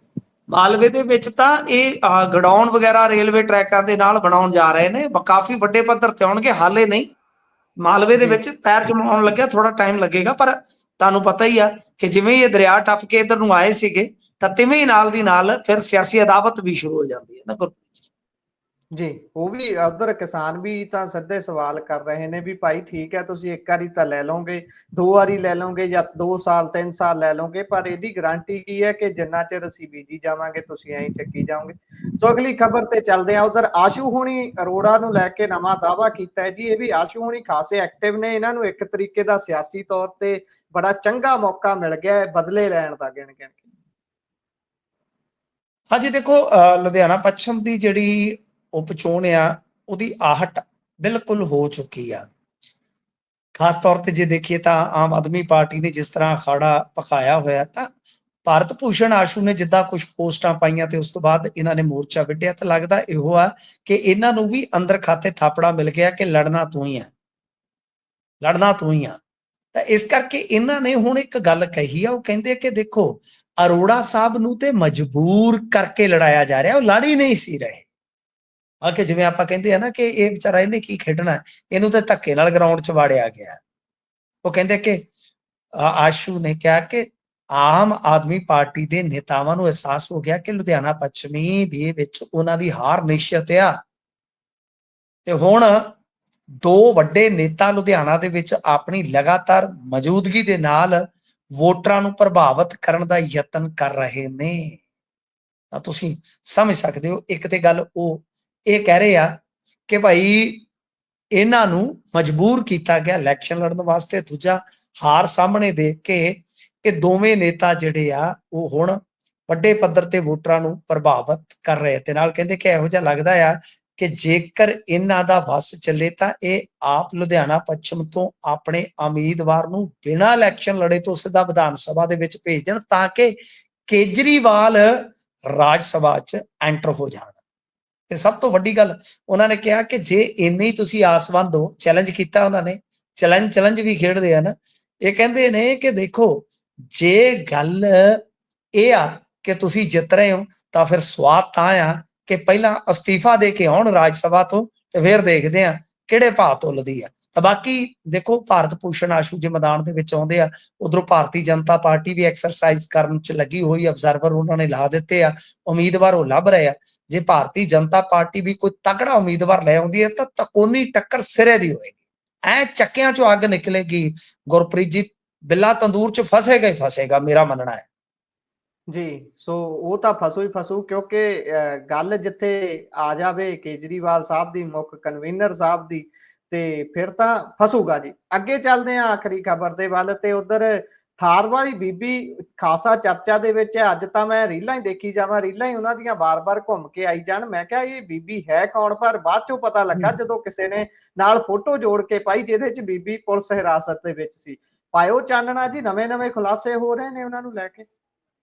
ਮਾਲਵੇ ਦੇ ਵਿੱਚ ਤਾਂ ਇਹ ਗਡਾਊਨ ਵਗੈਰਾ ਰੇਲਵੇ ਟਰੈਕਾਂ ਦੇ ਨਾਲ ਬਣਾਉਣ ਜਾ ਰਹੇ ਨੇ, ਕਾਫੀ ਵੱਡੇ ਪੱਧਰ ਤੇ ਆਉਣਗੇ। ਹਾਲੇ ਨਹੀਂ, ਮਾਲਵੇ ਦੇ ਜੀ ਵਿੱਚ ਪੈਰ ਜਮਾਉਣ ਲੱਗਿਆ ਥੋੜਾ ਟਾਈਮ ਲੱਗੇਗਾ, ਪਰ ਤੁਹਾਨੂੰ ਪਤਾ ਹੀ ਆ ਕਿ ਜਿਵੇਂ ਇਹ ਦਰਿਆ ਟੱਪ ਕੇ ਇਧਰ ਨੂੰ ਆਏ ਸੀਗੇ, ਤਾਂ ਤਿਵੇਂ ਹੀ ਨਾਲ ਦੀ ਨਾਲ ਫਿਰ ਸਿਆਸੀ ਅਦਾਵਤ ਵੀ ਸ਼ੁਰੂ ਹੋ ਜਾਂਦੀ ਹੈ ਨਾ ਗੁਰਪ੍ਰੀਤ ਜੀ। ਜੀ ਉਹ ਵੀ ਉਧਰ ਕਿਸਾਨ ਵੀ ਤਾਂ ਸਿੱਧੇ ਸਵਾਲ ਕਰ ਰਹੇ ਨੇ ਵੀ ਭਾਈ ਠੀਕ ਹੈ, ਤੁਸੀਂ ਇੱਕ ਵਾਰੀ ਤਾਂ ਲੈ ਲਓਗੇ, ਦੋ ਵਾਰੀ ਲੈ ਲਓਗੇ, ਜਾਂ 2 ਸਾਲ 3 ਸਾਲ ਲੈ ਲਓਗੇ, ਪਰ ਇਹਦੀ ਗਾਰੰਟੀ ਕੀ ਹੈ ਕਿ ਜਿੰਨਾ ਚਿਰ ਅਸੀਂ ਬੀਜੀ ਜਾਵਾਂਗੇ ਤੁਸੀਂ ਐਂ ਚੱਕੀ ਜਾਓਗੇ। ਸੋ ਅਗਲੀ ਖਬਰ ਤੇ ਚੱਲਦੇ ਆ। ਉਧਰ ਆਸ਼ੂ ਹੁਣੀ ਅਰੋੜਾ ਨੂੰ ਲੈ ਕੇ ਨਵਾਂ ਦਾਅਵਾ ਕੀਤਾ ਹੈ ਜੀ। ਇਹ ਵੀ ਆਸ਼ੂ ਹੁਣੀ ਖਾਸੇ ਐਕਟਿਵ ਨੇ, ਇਹਨਾਂ ਨੂੰ ਇੱਕ ਤਰੀਕੇ ਦਾ ਸਿਆਸੀ ਤੌਰ ਤੇ ਬੜਾ ਚੰਗਾ ਮੌਕਾ ਮਿਲ ਗਿਆ ਹੈ ਬਦਲੇ ਲੈਣ ਦਾ, ਗਿਣ ਗਿਣ ਕੇ। ਹਾਂਜੀ ਦੇਖੋ, ਲੁਧਿਆਣਾ ਪੱਛਮ ਦੀ ਜਿਹੜੀ ਉਪ ਚੋਣ ਆ, ਉਹਦੀ ਆਹਟ ਬਿਲਕੁਲ ਹੋ ਚੁੱਕੀ ਆ। ਖਾਸ ਤੌਰ ਤੇ ਜੇ ਦੇਖੀਏ ਤਾਂ ਆਮ ਆਦਮੀ ਪਾਰਟੀ ਨੇ ਜਿਸ ਤਰ੍ਹਾਂ ਅਖਾੜਾ ਪਕਾਇਆ ਹੋਇਆ, ਤਾਂ ਭਾਰਤ ਭੂਸ਼ਣ ਆਸ਼ੂ ਨੇ ਜਿੱਦਾਂ ਕੁਝ ਪੋਸਟਾਂ ਪਾਈਆਂ ਤੇ ਉਸ ਤੋਂ ਬਾਅਦ ਇਹਨਾਂ ਨੇ ਮੋਰਚਾ ਵਿੱਢਿਆ, ਤਾਂ ਲੱਗਦਾ ਇਹੋ ਆ ਕਿ ਇਹਨਾਂ ਨੂੰ ਵੀ ਅੰਦਰ ਖਾਤੇ ਥਾਪੜਾ ਮਿਲ ਗਿਆ ਕਿ ਲੜਨਾ ਤੂੰ ਹੀ ਆ, ਲੜਨਾ ਤੂੰ ਹੀ ਆ। ਤਾਂ ਇਸ ਕਰਕੇ ਇਹਨਾਂ ਨੇ ਹੁਣ ਇੱਕ ਗੱਲ ਕਹੀ ਆ, ਉਹ ਕਹਿੰਦੇ ਕਿ ਦੇਖੋ ਅਰੋੜਾ ਸਾਹਿਬ ਨੂੰ ਤੇ ਮਜਬੂਰ ਕਰਕੇ ਲੜਾਇਆ ਜਾ ਰਿਹਾ, ਉਹ ਲੜ ਹੀ ਨਹੀਂ ਸੀ ਰਹੇ। ਕਿ ਜਿਵੇਂ ਆਪਾਂ ਕਹਿੰਦੇ ਆ ਨਾ ਕਿ ਇਹ ਵਿਚਾਰਾ ਇਹਨੇ ਕੀ ਖੇਡਣਾ, ਇਹਨੂੰ ਤਾਂ ਧੱਕੇ ਨਾਲ ਗਰਾਊਂਡ 'ਚ ਵਾੜਿਆ ਗਿਆ। ਉਹ ਕਹਿੰਦੇ ਕਿ ਆਸ਼ੂ ਨੇ ਕਿਹਾ ਕਿ ਆਮ ਆਦਮੀ ਪਾਰਟੀ ਦੇ ਨੇਤਾਵਾਂ ਨੂੰ ਅਹਿਸਾਸ ਹੋ ਗਿਆ ਕਿ ਲੁਧਿਆਣਾ ਪੱਛਮੀ ਦੇ ਵਿੱਚ ਉਹਨਾਂ ਦੀ ਹਾਰ ਨਿਸ਼ਚਿਤ ਆ, ਤੇ ਹੁਣ ਦੋ ਵੱਡੇ ਨੇਤਾ ਲੁਧਿਆਣਾ ਦੇ ਵਿੱਚ ਆਪਣੀ ਲਗਾਤਾਰ ਮੌਜੂਦਗੀ ਦੇ ਨਾਲ ਵੋਟਰਾਂ ਨੂੰ ਪ੍ਰਭਾਵਿਤ ਕਰਨ ਦਾ ਯਤਨ ਕਰ ਰਹੇ ਨੇ। ਤਾਂ ਤੁਸੀਂ ਸਮਝ ਸਕਦੇ ਹੋ, ਇੱਕ ਤੇ ਗੱਲ ਉਹ ਇਹ ਕਹਿ ਰਹੇ ਆ ਕਿ ਭਾਈ ਇਹਨਾਂ ਨੂੰ ਮਜਬੂਰ ਕੀਤਾ ਗਿਆ ਇਲੈਕਸ਼ਨ ਲੜਨ ਵਾਸਤੇ। ਦੂਜਾ, ਹਾਰ ਸਾਹਮਣੇ ਦੇਖ ਕੇ ਇਹ ਦੋਵੇਂ ਨੇਤਾ ਜਿਹੜੇ ਆ ਉਹ ਹੁਣ ਵੱਡੇ ਪੱਧਰ ਤੇ ਵੋਟਰਾਂ ਨੂੰ ਪ੍ਰਭਾਵਿਤ ਕਰ ਰਹੇ, ਤੇ ਨਾਲ ਕਹਿੰਦੇ ਕਿ ਇਹੋ ਜਿਹਾ ਲੱਗਦਾ ਆ ਕਿ ਜੇਕਰ ਇਹਨਾਂ ਦਾ ਵੱਸ ਚੱਲੇ ਤਾਂ ਇਹ ਆਪ ਲੁਧਿਆਣਾ ਪੱਛਮ ਤੋਂ ਆਪਣੇ ਉਮੀਦਵਾਰ ਨੂੰ ਬਿਨਾਂ ਇਲੈਕਸ਼ਨ ਲੜੇ ਤੋਂ ਸਿੱਧਾ ਵਿਧਾਨ ਸਭਾ ਦੇ ਵਿੱਚ ਭੇਜ ਦੇਣ, ਤਾਂ ਕਿ ਕੇਜਰੀਵਾਲ ਰਾਜ ਸਭਾ 'ਚ ਐਂਟਰ ਹੋ ਜਾਣ। ਤੇ ਸਭ ਤੋਂ ਵੱਡੀ ਗੱਲ ਉਹਨਾਂ ਨੇ ਕਿਹਾ ਕਿ ਜੇ ਇੰਨੀ ਤੁਸੀਂ ਆਸਵੰਦ ਹੋ, ਚੈਲੰਜ ਕੀਤਾ ਉਹਨਾਂ ਨੇ, ਚੈਲੰਜ ਵੀ ਖੇਡਦੇ ਆ ਨਾ। ਇਹ ਕਹਿੰਦੇ ਨੇ ਕਿ ਦੇਖੋ ਜੇ ਗੱਲ ਇਹ ਆ ਕਿ ਤੁਸੀਂ ਜਿੱਤ ਰਹੇ ਹੋ, ਤਾਂ ਫਿਰ ਸਵਾਦ ਤਾਂ ਆ ਕਿ ਪਹਿਲਾਂ ਅਸਤੀਫਾ ਦੇ ਕੇ ਆਉਣ ਰਾਜ ਸਭਾ ਤੋਂ, ਤੇ ਫਿਰ ਦੇਖਦੇ ਆ ਕਿਹੜੇ ਭਾਅ ਤੁੱਲਦੀ ਆ। ਤਾਂ ਬਾਕੀ ਦੇਖੋ, ਭਾਰਤ ਭੂਸ਼ਣ ਆਸ਼ੂ ਜੇ ਮੈਦਾਨ ਦੇ ਵਿੱਚ ਆਉਂਦੇ ਆ, ਉਧਰੋਂ ਭਾਰਤੀ ਜਨਤਾ ਪਾਰਟੀ ਵੀ ਐਕਸਰਸਾਈਜ਼ ਕਰਨ 'ਚ ਲੱਗੀ ਹੋਈ, ਅਬਜ਼ਰਵਰ ਉਹਨਾਂ ਨੇ ਲਾ ਦਿੱਤੇ ਆ, ਉਮੀਦਵਾਰ ਉਹ ਲੱਭ ਰਹੇ ਆ। ਜੇ ਭਾਰਤੀ ਜਨਤਾ ਪਾਰਟੀ ਵੀ ਕੋਈ ਤਕੜਾ ਉਮੀਦਵਾਰ ਲੈ ਆਉਂਦੀ ਹੈ ਤਾਂ ਤਕੋਨੀ ਟੱਕਰ ਸਿਰੇ ਦੀ ਹੋਏਗੀ, ਐ ਚੱਕਿਆਂ 'ਚੋਂ ਅੱਗ ਨਿਕਲੇਗੀ। ਗੁਰਪ੍ਰੀਤ ਜੀ, ਬਿੱਲਾ ਤੰਦੂਰ 'ਚ ਫਸੇਗਾ ਹੀ ਫਸੇਗਾ, ਮੇਰਾ ਮੰਨਣਾ ਹੈ ਜੀ। ਸੋ ਉਹ ਤਾਂ ਫਸੂ ਹੀ ਫਸੂ, ਕਿਉਂਕਿ ਗੱਲ ਜਿੱਥੇ ਆ ਜਾਵੇ ਕੇਜਰੀਵਾਲ ਸਾਹਿਬ ਦੀ, ਮੁੱਖ ਕਨਵੀਨਰ ਸਾਹਿਬ ਦੀ, ਤੇ ਫਿਰ ਤਾਂ ਫਸੂਗਾ ਜੀ। ਅੱਗੇ ਚੱਲਦੇ ਆ ਆਖਰੀ ਖਬਰ ਦੇ ਵੱਲ ਤੇ ਉਧਰ ਥਾਰ ਵਾਲੀ ਬੀਬੀ ਖਾਸਾ ਚਰਚਾ ਦੇ ਵਿੱਚ ਹੈ। ਅੱਜ ਤਾਂ ਮੈਂ ਰੀਲਾਂ ਹੀ ਦੇਖੀ ਜਾਵਾਂ, ਰੀਲਾਂ ਹੀ ਉਹਨਾਂ ਦੀਆਂ ਬਾਰ-ਬਾਰ ਘੁੰਮ ਕੇ ਆਈ ਜਾਣ। ਮੈਂ ਕਿਹਾ ਇਹ ਬੀਬੀ ਹੈ ਕੌਣ, ਪਰ ਬਾਅਦ ਚੋਂ ਪਤਾ ਲੱਗਾ ਜਦੋਂ ਕਿਸੇ ਨੇ ਨਾਲ ਫੋਟੋ ਜੋੜ ਕੇ ਪਾਈ ਜਿਹਦੇ 'ਚ ਬੀਬੀ ਪੁਲਿਸ ਹਿਰਾਸਤ ਦੇ ਵਿੱਚ ਸੀ। ਪਾਇਓ ਚਾਨਣਾ ਜੀ, ਨਵੇਂ-ਨਵੇਂ ਖੁਲਾਸੇ ਹੋ ਰਹੇ ਨੇ ਉਹਨਾਂ ਨੂੰ ਲੈ ਕੇ।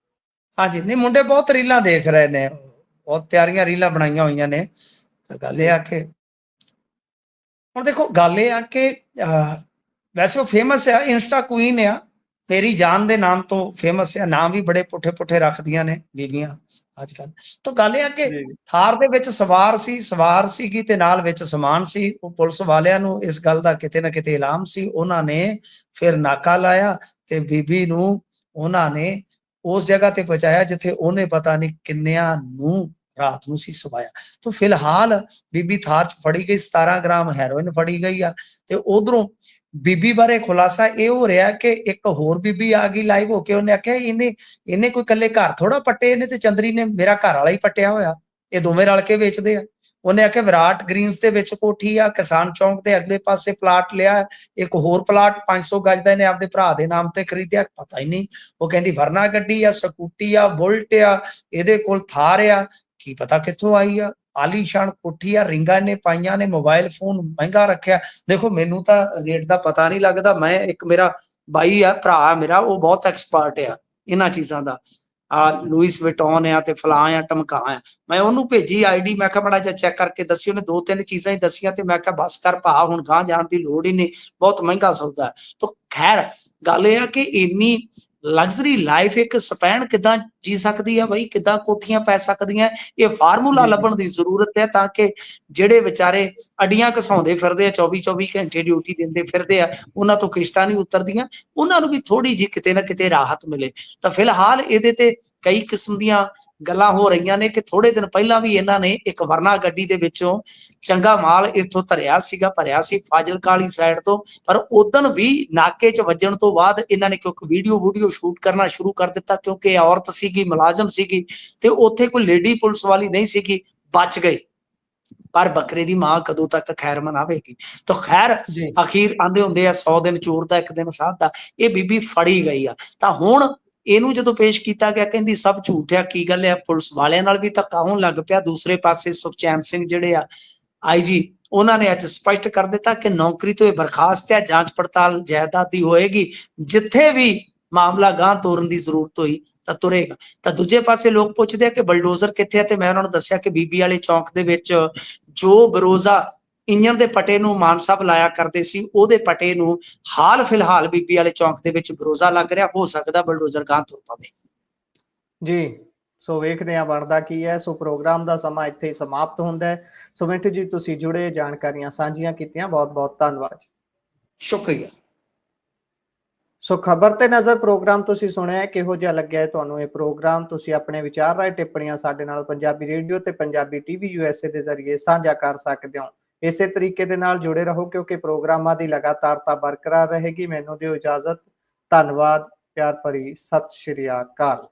ਹਾਂਜੀ, ਨਹੀਂ ਮੁੰਡੇ ਬਹੁਤ ਰੀਲਾਂ ਦੇਖ ਰਹੇ ਨੇ, ਬਹੁਤ ਪਿਆਰੀਆਂ ਰੀਲਾਂ ਬਣਾਈਆਂ ਹੋਈਆਂ ਨੇ। ਤਾਂ ਗੱਲ ਇਹ ਆ ਕਿ ਹੁਣ ਦੇਖੋ, ਗੱਲ ਇਹ ਆ ਕਿ ਵੈਸੇ ਉਹ ਫੇਮਸ ਆ, ਇੰਸਟਾ ਕੁਈਨ ਆ, ਮੇਰੀ ਜਾਨ ਦੇ ਨਾਮ ਤੋਂ ਫੇਮਸ ਆ। ਨਾਮ ਵੀ ਬੜੇ ਪੁੱਠੇ ਪੁੱਠੇ ਰੱਖਦੀਆਂ ਨੇ ਬੀਬੀਆਂ ਅੱਜ ਕੱਲ। ਤਾਂ ਗੱਲ ਇਹ ਆ ਕਿ ਥਾਰ ਦੇ ਵਿੱਚ ਸਵਾਰ ਸੀਗੀ ਤੇ ਨਾਲ ਵਿੱਚ ਸਮਾਨ ਸੀ। ਉਹ ਪੁਲਿਸ ਵਾਲਿਆਂ ਨੂੰ ਇਸ ਗੱਲ ਦਾ ਕਿਤੇ ਨਾ ਕਿਤੇ ਇਲਜ਼ਾਮ ਸੀ। ਉਹਨਾਂ ਨੇ ਫਿਰ ਨਾਕਾ ਲਾਇਆ ਤੇ ਬੀਬੀ ਨੂੰ ਉਹਨਾਂ ਨੇ ਉਸ ਜਗ੍ਹਾ ਤੇ ਪਹੁੰਚਾਇਆ ਜਿੱਥੇ ਉਹਨੇ ਪਤਾ ਨਹੀਂ ਕਿੰਨਿਆਂ ਨੂੰ ਰਾਤ ਨੂੰ ਸੀ ਸਵਾਇਆ। ਤਾਂ ਫਿਲਹਾਲ ਬੀਬੀ ਥਾਰ ਚ ਫੜੀ ਗਈ, 17 ਗ੍ਰਾਮ ਹੈਰੋਇਨ ਫੜੀ ਗਈ ਆ। ਤੇ ਉਧਰੋਂ ਬੀਬੀ ਬਾਰੇ ਖੁਲਾਸਾ ਇਹ ਹੋ ਰਿਹਾ ਕਿ ਇੱਕ ਹੋਰ ਬੀਬੀ ਆ ਗਈ ਲਾਈਵ ਹੋ ਕੇ। ਉਹਨੇ ਆਖਿਆ ਇਹਨੇ ਕੋਈ ਇਕੱਲੇ ਘਰ ਥੋੜਾ ਪੱਟੇ, ਇਹਨੇ ਤੇ ਚੰਦਰੀ ਨੇ ਮੇਰਾ ਘਰ ਵਾਲਾ ਹੀ ਪੱਟਿਆ ਹੋਇਆ, ਇਹ ਦੋਵੇਂ ਰਲ ਕੇ ਵੇਚਦੇ ਆ। ਉਹਨੇ ਆਖਿਆ ਵਿਰਾਟ ਗ੍ਰੀਨਸ ਦੇ ਵਿੱਚ ਕੋਠੀ ਆ, ਕਿਸਾਨ ਚੌਂਕ ਦੇ ਅਗਲੇ ਪਾਸੇ ਪਲਾਟ ਲਿਆ, ਇੱਕ ਹੋਰ ਪਲਾਟ 500 ਗਜ ਦਾ ਇਹਨੇ ਆਪਦੇ ਭਰਾ ਦੇ ਨਾਮ ਤੇ ਖਰੀਦਿਆ, ਪਤਾ ਹੀ ਨਹੀਂ। ਉਹ ਕਹਿੰਦੀ ਵਰਨਾ ਗੱਡੀ ਆ, ਸਕੂਟੀ ਆ, ਬੁਲਟ ਆ, ਇਹਦੇ ਕੋਲ ਥਾਰ ਆ, ਕੀ ਪਤਾ ਕਿੱਥੋਂ ਆਈ ਆ। ਆਲੀਸ਼ਾਨ ਕੋਠੀ ਆ, ਰਿੰਗਾਂ ਇਹਨੇ ਪਾਈਆਂ ਨੇ, ਮੋਬਾਈਲ ਫੋਨ ਮਹਿੰਗਾ ਰੱਖਿਆ। ਦੇਖੋ ਮੈਨੂੰ ਤਾਂ ਰੇਟ ਦਾ ਪਤਾ ਨਹੀਂ ਲੱਗਦਾ। ਮੈਂ ਇੱਕ ਮੇਰਾ ਬਾਈ ਆ, ਭਰਾ ਮੇਰਾ, ਉਹ ਬਹੁਤ ਐਕਸਪਰਟ ਆ ਇਹਨਾਂ ਚੀਜ਼ਾਂ ਦਾ। ਲੂਇਸ ਵਿਟੋਨ ਆ ਤੇ ਫਲਾਂ ਆ ਟਮਕਾ ਆ। ਮੈਂ ਉਹਨੂੰ ਭੇਜੀ ਆਈਡੀ, ਮੈਂ ਕਿਹਾ ਬੜਾ ਜਿਹਾ ਚੈੱਕ ਕਰਕੇ ਦੱਸੀ। ਉਹਨੇ 2-3 ਚੀਜ਼ਾਂ ਹੀ ਦੱਸੀਆਂ ਤੇ ਮੈਂ ਕਿਹਾ ਬਸ ਕਰ ਭਾ, ਹੁਣ ਗਾਂ ਜਾਣ ਦੀ ਲੋੜ ਹੀ ਨਹੀਂ, ਬਹੁਤ ਮਹਿੰਗਾ ਸੌਦਾ ਹੈ। ਤਾਂ ਖੈਰ ਗੱਲ ਇਹ ਆ ਕਿ ਇੰਨੀ ਲਗਜ਼ਰੀ ਲਾਈਫ ਇੱਕ ਸਪੈਨ ਕਿੱਦਾਂ ਜੀ ਸਕਦੀ ਆ ਬਈ, ਕਿੱਦਾਂ ਕੋਠੀਆਂ ਪੈ ਸਕਦੀਆਂ। ਇਹ ਫਾਰਮੂਲਾ ਲੱਭਣ ਦੀ ਜ਼ਰੂਰਤ ਹੈ ਤਾਂ ਕਿ ਜਿਹੜੇ ਵਿਚਾਰੇ ਅਡੀਆਂ ਘਸਾਉਂਦੇ ਫਿਰਦੇ ਆ, 24-24 ਘੰਟੇ ਡਿਊਟੀ ਦਿੰਦੇ ਫਿਰਦੇ ਆ, ਉਹਨਾਂ ਤੋਂ ਕਿਸ਼ਤਾਂ ਨਹੀਂ ਉਤਰਦੀਆਂ, ਉਹਨਾਂ ਨੂੰ ਵੀ ਥੋੜੀ ਜਿਹੀ ਕਿਤੇ ਨਾ ਕਿਤੇ ਰਾਹਤ ਮਿਲੇ। ਤਾਂ ਫਿਲਹਾਲ ਇਹਦੇ ਤੇ ਕਈ ਕਿਸਮ ਦੀਆਂ ਗੱਲਾਂ ਹੋ ਰਹੀਆਂ ਨੇ ਕਿ ਥੋੜੇ ਦਿਨ ਪਹਿਲਾਂ ਵੀ ਇਹਨਾਂ ਨੇ ਇੱਕ ਵਰਨਾ ਗੱਡੀ ਦੇ ਵਿੱਚੋਂ ਚੰਗਾ ਮਾਲ ਇੱਥੋਂ ਭਰਿਆ ਸੀ ਫਾਜ਼ਿਲਕਾ ਵਾਲੀ ਸਾਈਡ ਤੋਂ। ਪਰ ਉਦਣ ਵੀ ਨਾਕੇ 'ਚ ਵੱਜਣ ਤੋਂ ਬਾਅਦ ਇਹਨਾਂ ਨੇ ਕਿਉਂਕਿ ਵੀਡੀਓ ਸ਼ੂਟ ਕਰਨਾ ਸ਼ੁਰੂ ਕਰ ਦਿੱਤਾ, ਕਿਉਂਕਿ ਇਹ ਔਰਤ ਸੀਗੀ, ਮੁਲਾਜ਼ਮ ਸੀਗੀ ਤੇ ਉੱਥੇ ਕੋਈ ਲੇਡੀ ਪੁਲਿਸ ਵਾਲੀ ਨਹੀਂ ਸੀਗੀ, ਬਚ ਗਏ। ਪਰ ਬੱਕਰੇ ਦੀ ਮਾਂ ਕਦੋਂ ਤੱਕ ਖੈਰ ਮਨਾਵੇਗੀ। ਤਾਂ ਖੈਰ ਅਖੀਰ ਆਂਦੇ ਹੁੰਦੇ ਆ 100 ਦਿਨ ਚੋਰ ਦਾ, 1 ਦਿਨ ਸਾਧ ਦਾ। ਇਹ ਬੀਬੀ ਫੜੀ ਗਈ ਆ। ਤਾਂ ਹੁਣ ਇਹਨੂੰ ਜਦੋਂ ਪੇਸ਼ ਕੀਤਾ ਗਿਆ, ਕਹਿੰਦੀ ਸਭ ਝੂਠ ਆ, ਕੀ ਗੱਲ ਆ। ਪੁਲਿਸ ਵਾਲਿਆਂ ਨਾਲ ਵੀ ਧੱਕਾ ਹੋਣ ਲੱਗ ਪਿਆ। ਦੂਸਰੇ ਪਾਸੇ ਸੁਖਚੈਨ ਸਿੰਘ ਜਿਹੜੇ ਆ IG, ਉਹਨਾਂ ਨੇ ਅੱਜ ਸਪਸ਼ਟ ਕਰ ਦਿੱਤਾ ਕਿ ਨੌਕਰੀ ਤੋਂ ਇਹ ਬਰਖਾਸਤ ਹੈ, ਜਾਂਚ ਪੜਤਾਲ ਜਾਇਦਾਦ ਦੀ ਹੋਏਗੀ, ਜਿੱਥੇ ਵੀ ਮਾਮਲਾ ਗਾਂ ਤੋਰਨ ਦੀ ਜ਼ਰੂਰਤ ਹੋਈ ਤਾਂ ਤੁਰੇਗਾ। ਤਾਂ ਦੂਜੇ ਪਾਸੇ ਲੋਕ ਪੁੱਛਦੇ ਆ ਕਿ ਬਲਡੋਜ਼ਰ ਕਿੱਥੇ ਆ, ਤੇ ਮੈਂ ਉਹਨਾਂ ਨੂੰ ਦੱਸਿਆ ਕਿ ਬੀਬੀ ਵਾਲੇ ਚੌਂਕ ਦੇ ਵਿੱਚ ਜੋ ਬਰੋਜ਼ਾ ਇੰਜਨ ਦੇ ਪਟੇ ਨੂੰ ਮਾਨ ਸਾਹਿਬ ਲਾਇਆ ਕਰਦੇ ਸੀ, ਉਹਦੇ ਪਟੇ ਨੂੰ ਹਾਲ ਫਿਲਹਾਲ ਬੀਬੀ ਵਾਲੇ ਚੌਂਕ ਦੇ ਵਿੱਚ ਬਰੋਜ਼ਾ ਲੱਗ ਰਿਹਾ। ਹੋ ਸਕਦਾ ਬਲਡੋਜ਼ਰ ਗਾਂ ਤੁਰ ਪਵੇ ਜੀ। ਸੋ ਵੇਖਦੇ ਆ ਬਣਦਾ ਕੀ ਹੈ। ਸੋ ਪ੍ਰੋਗਰਾਮ ਦਾ ਸਮਾਂ ਇੱਥੇ ਹੀ ਸਮਾਪਤ ਹੁੰਦਾ ਹੈ। ਸੋ ਮਿੰਟੂ ਜੀ, ਤੁਸੀਂ ਜੁੜੇ, ਜਾਣਕਾਰੀਆਂ ਸਾਂਝੀਆਂ ਕੀਤੀਆਂ, ਬਹੁਤ ਬਹੁਤ ਧੰਨਵਾਦ। ਸ਼ੁਕਰੀਆ। ਸੋ ਖਬਰ ਤੇ ਨਜ਼ਰ ਪ੍ਰੋਗਰਾਮ ਤੁਸੀਂ ਸੁਣਿਆ, ਕਿਹੋ ਜਿਹਾ ਲੱਗਿਆ ਤੁਹਾਨੂੰ ਇਹ ਪ੍ਰੋਗਰਾਮ? ਤੁਸੀਂ ਆਪਣੇ ਵਿਚਾਰ ਰਾਏ ਟਿੱਪਣੀਆਂ ਸਾਡੇ ਨਾਲ ਪੰਜਾਬੀ ਰੇਡੀਓ ਤੇ ਪੰਜਾਬੀ TV USA ਦੇ ਜ਼ਰੀਏ ਸਾਂਝਾ ਕਰ ਸਕਦੇ ਹੋ। ਇਸੇ ਤਰੀਕੇ ਦੇ ਨਾਲ ਜੁੜੇ ਰਹੋ, ਕਿਉਂਕਿ ਪ੍ਰੋਗਰਾਮਾਂ ਦੀ ਲਗਾਤਾਰਤਾ ਬਰਕਰਾਰ ਰਹੇਗੀ। ਮੈਨੂੰ ਦਿਓ ਇਜਾਜ਼ਤ। ਧੰਨਵਾਦ, ਪਿਆਰ ਭਰੀ ਸਤਿ ਸ਼੍ਰੀ ਅਕਾਲ।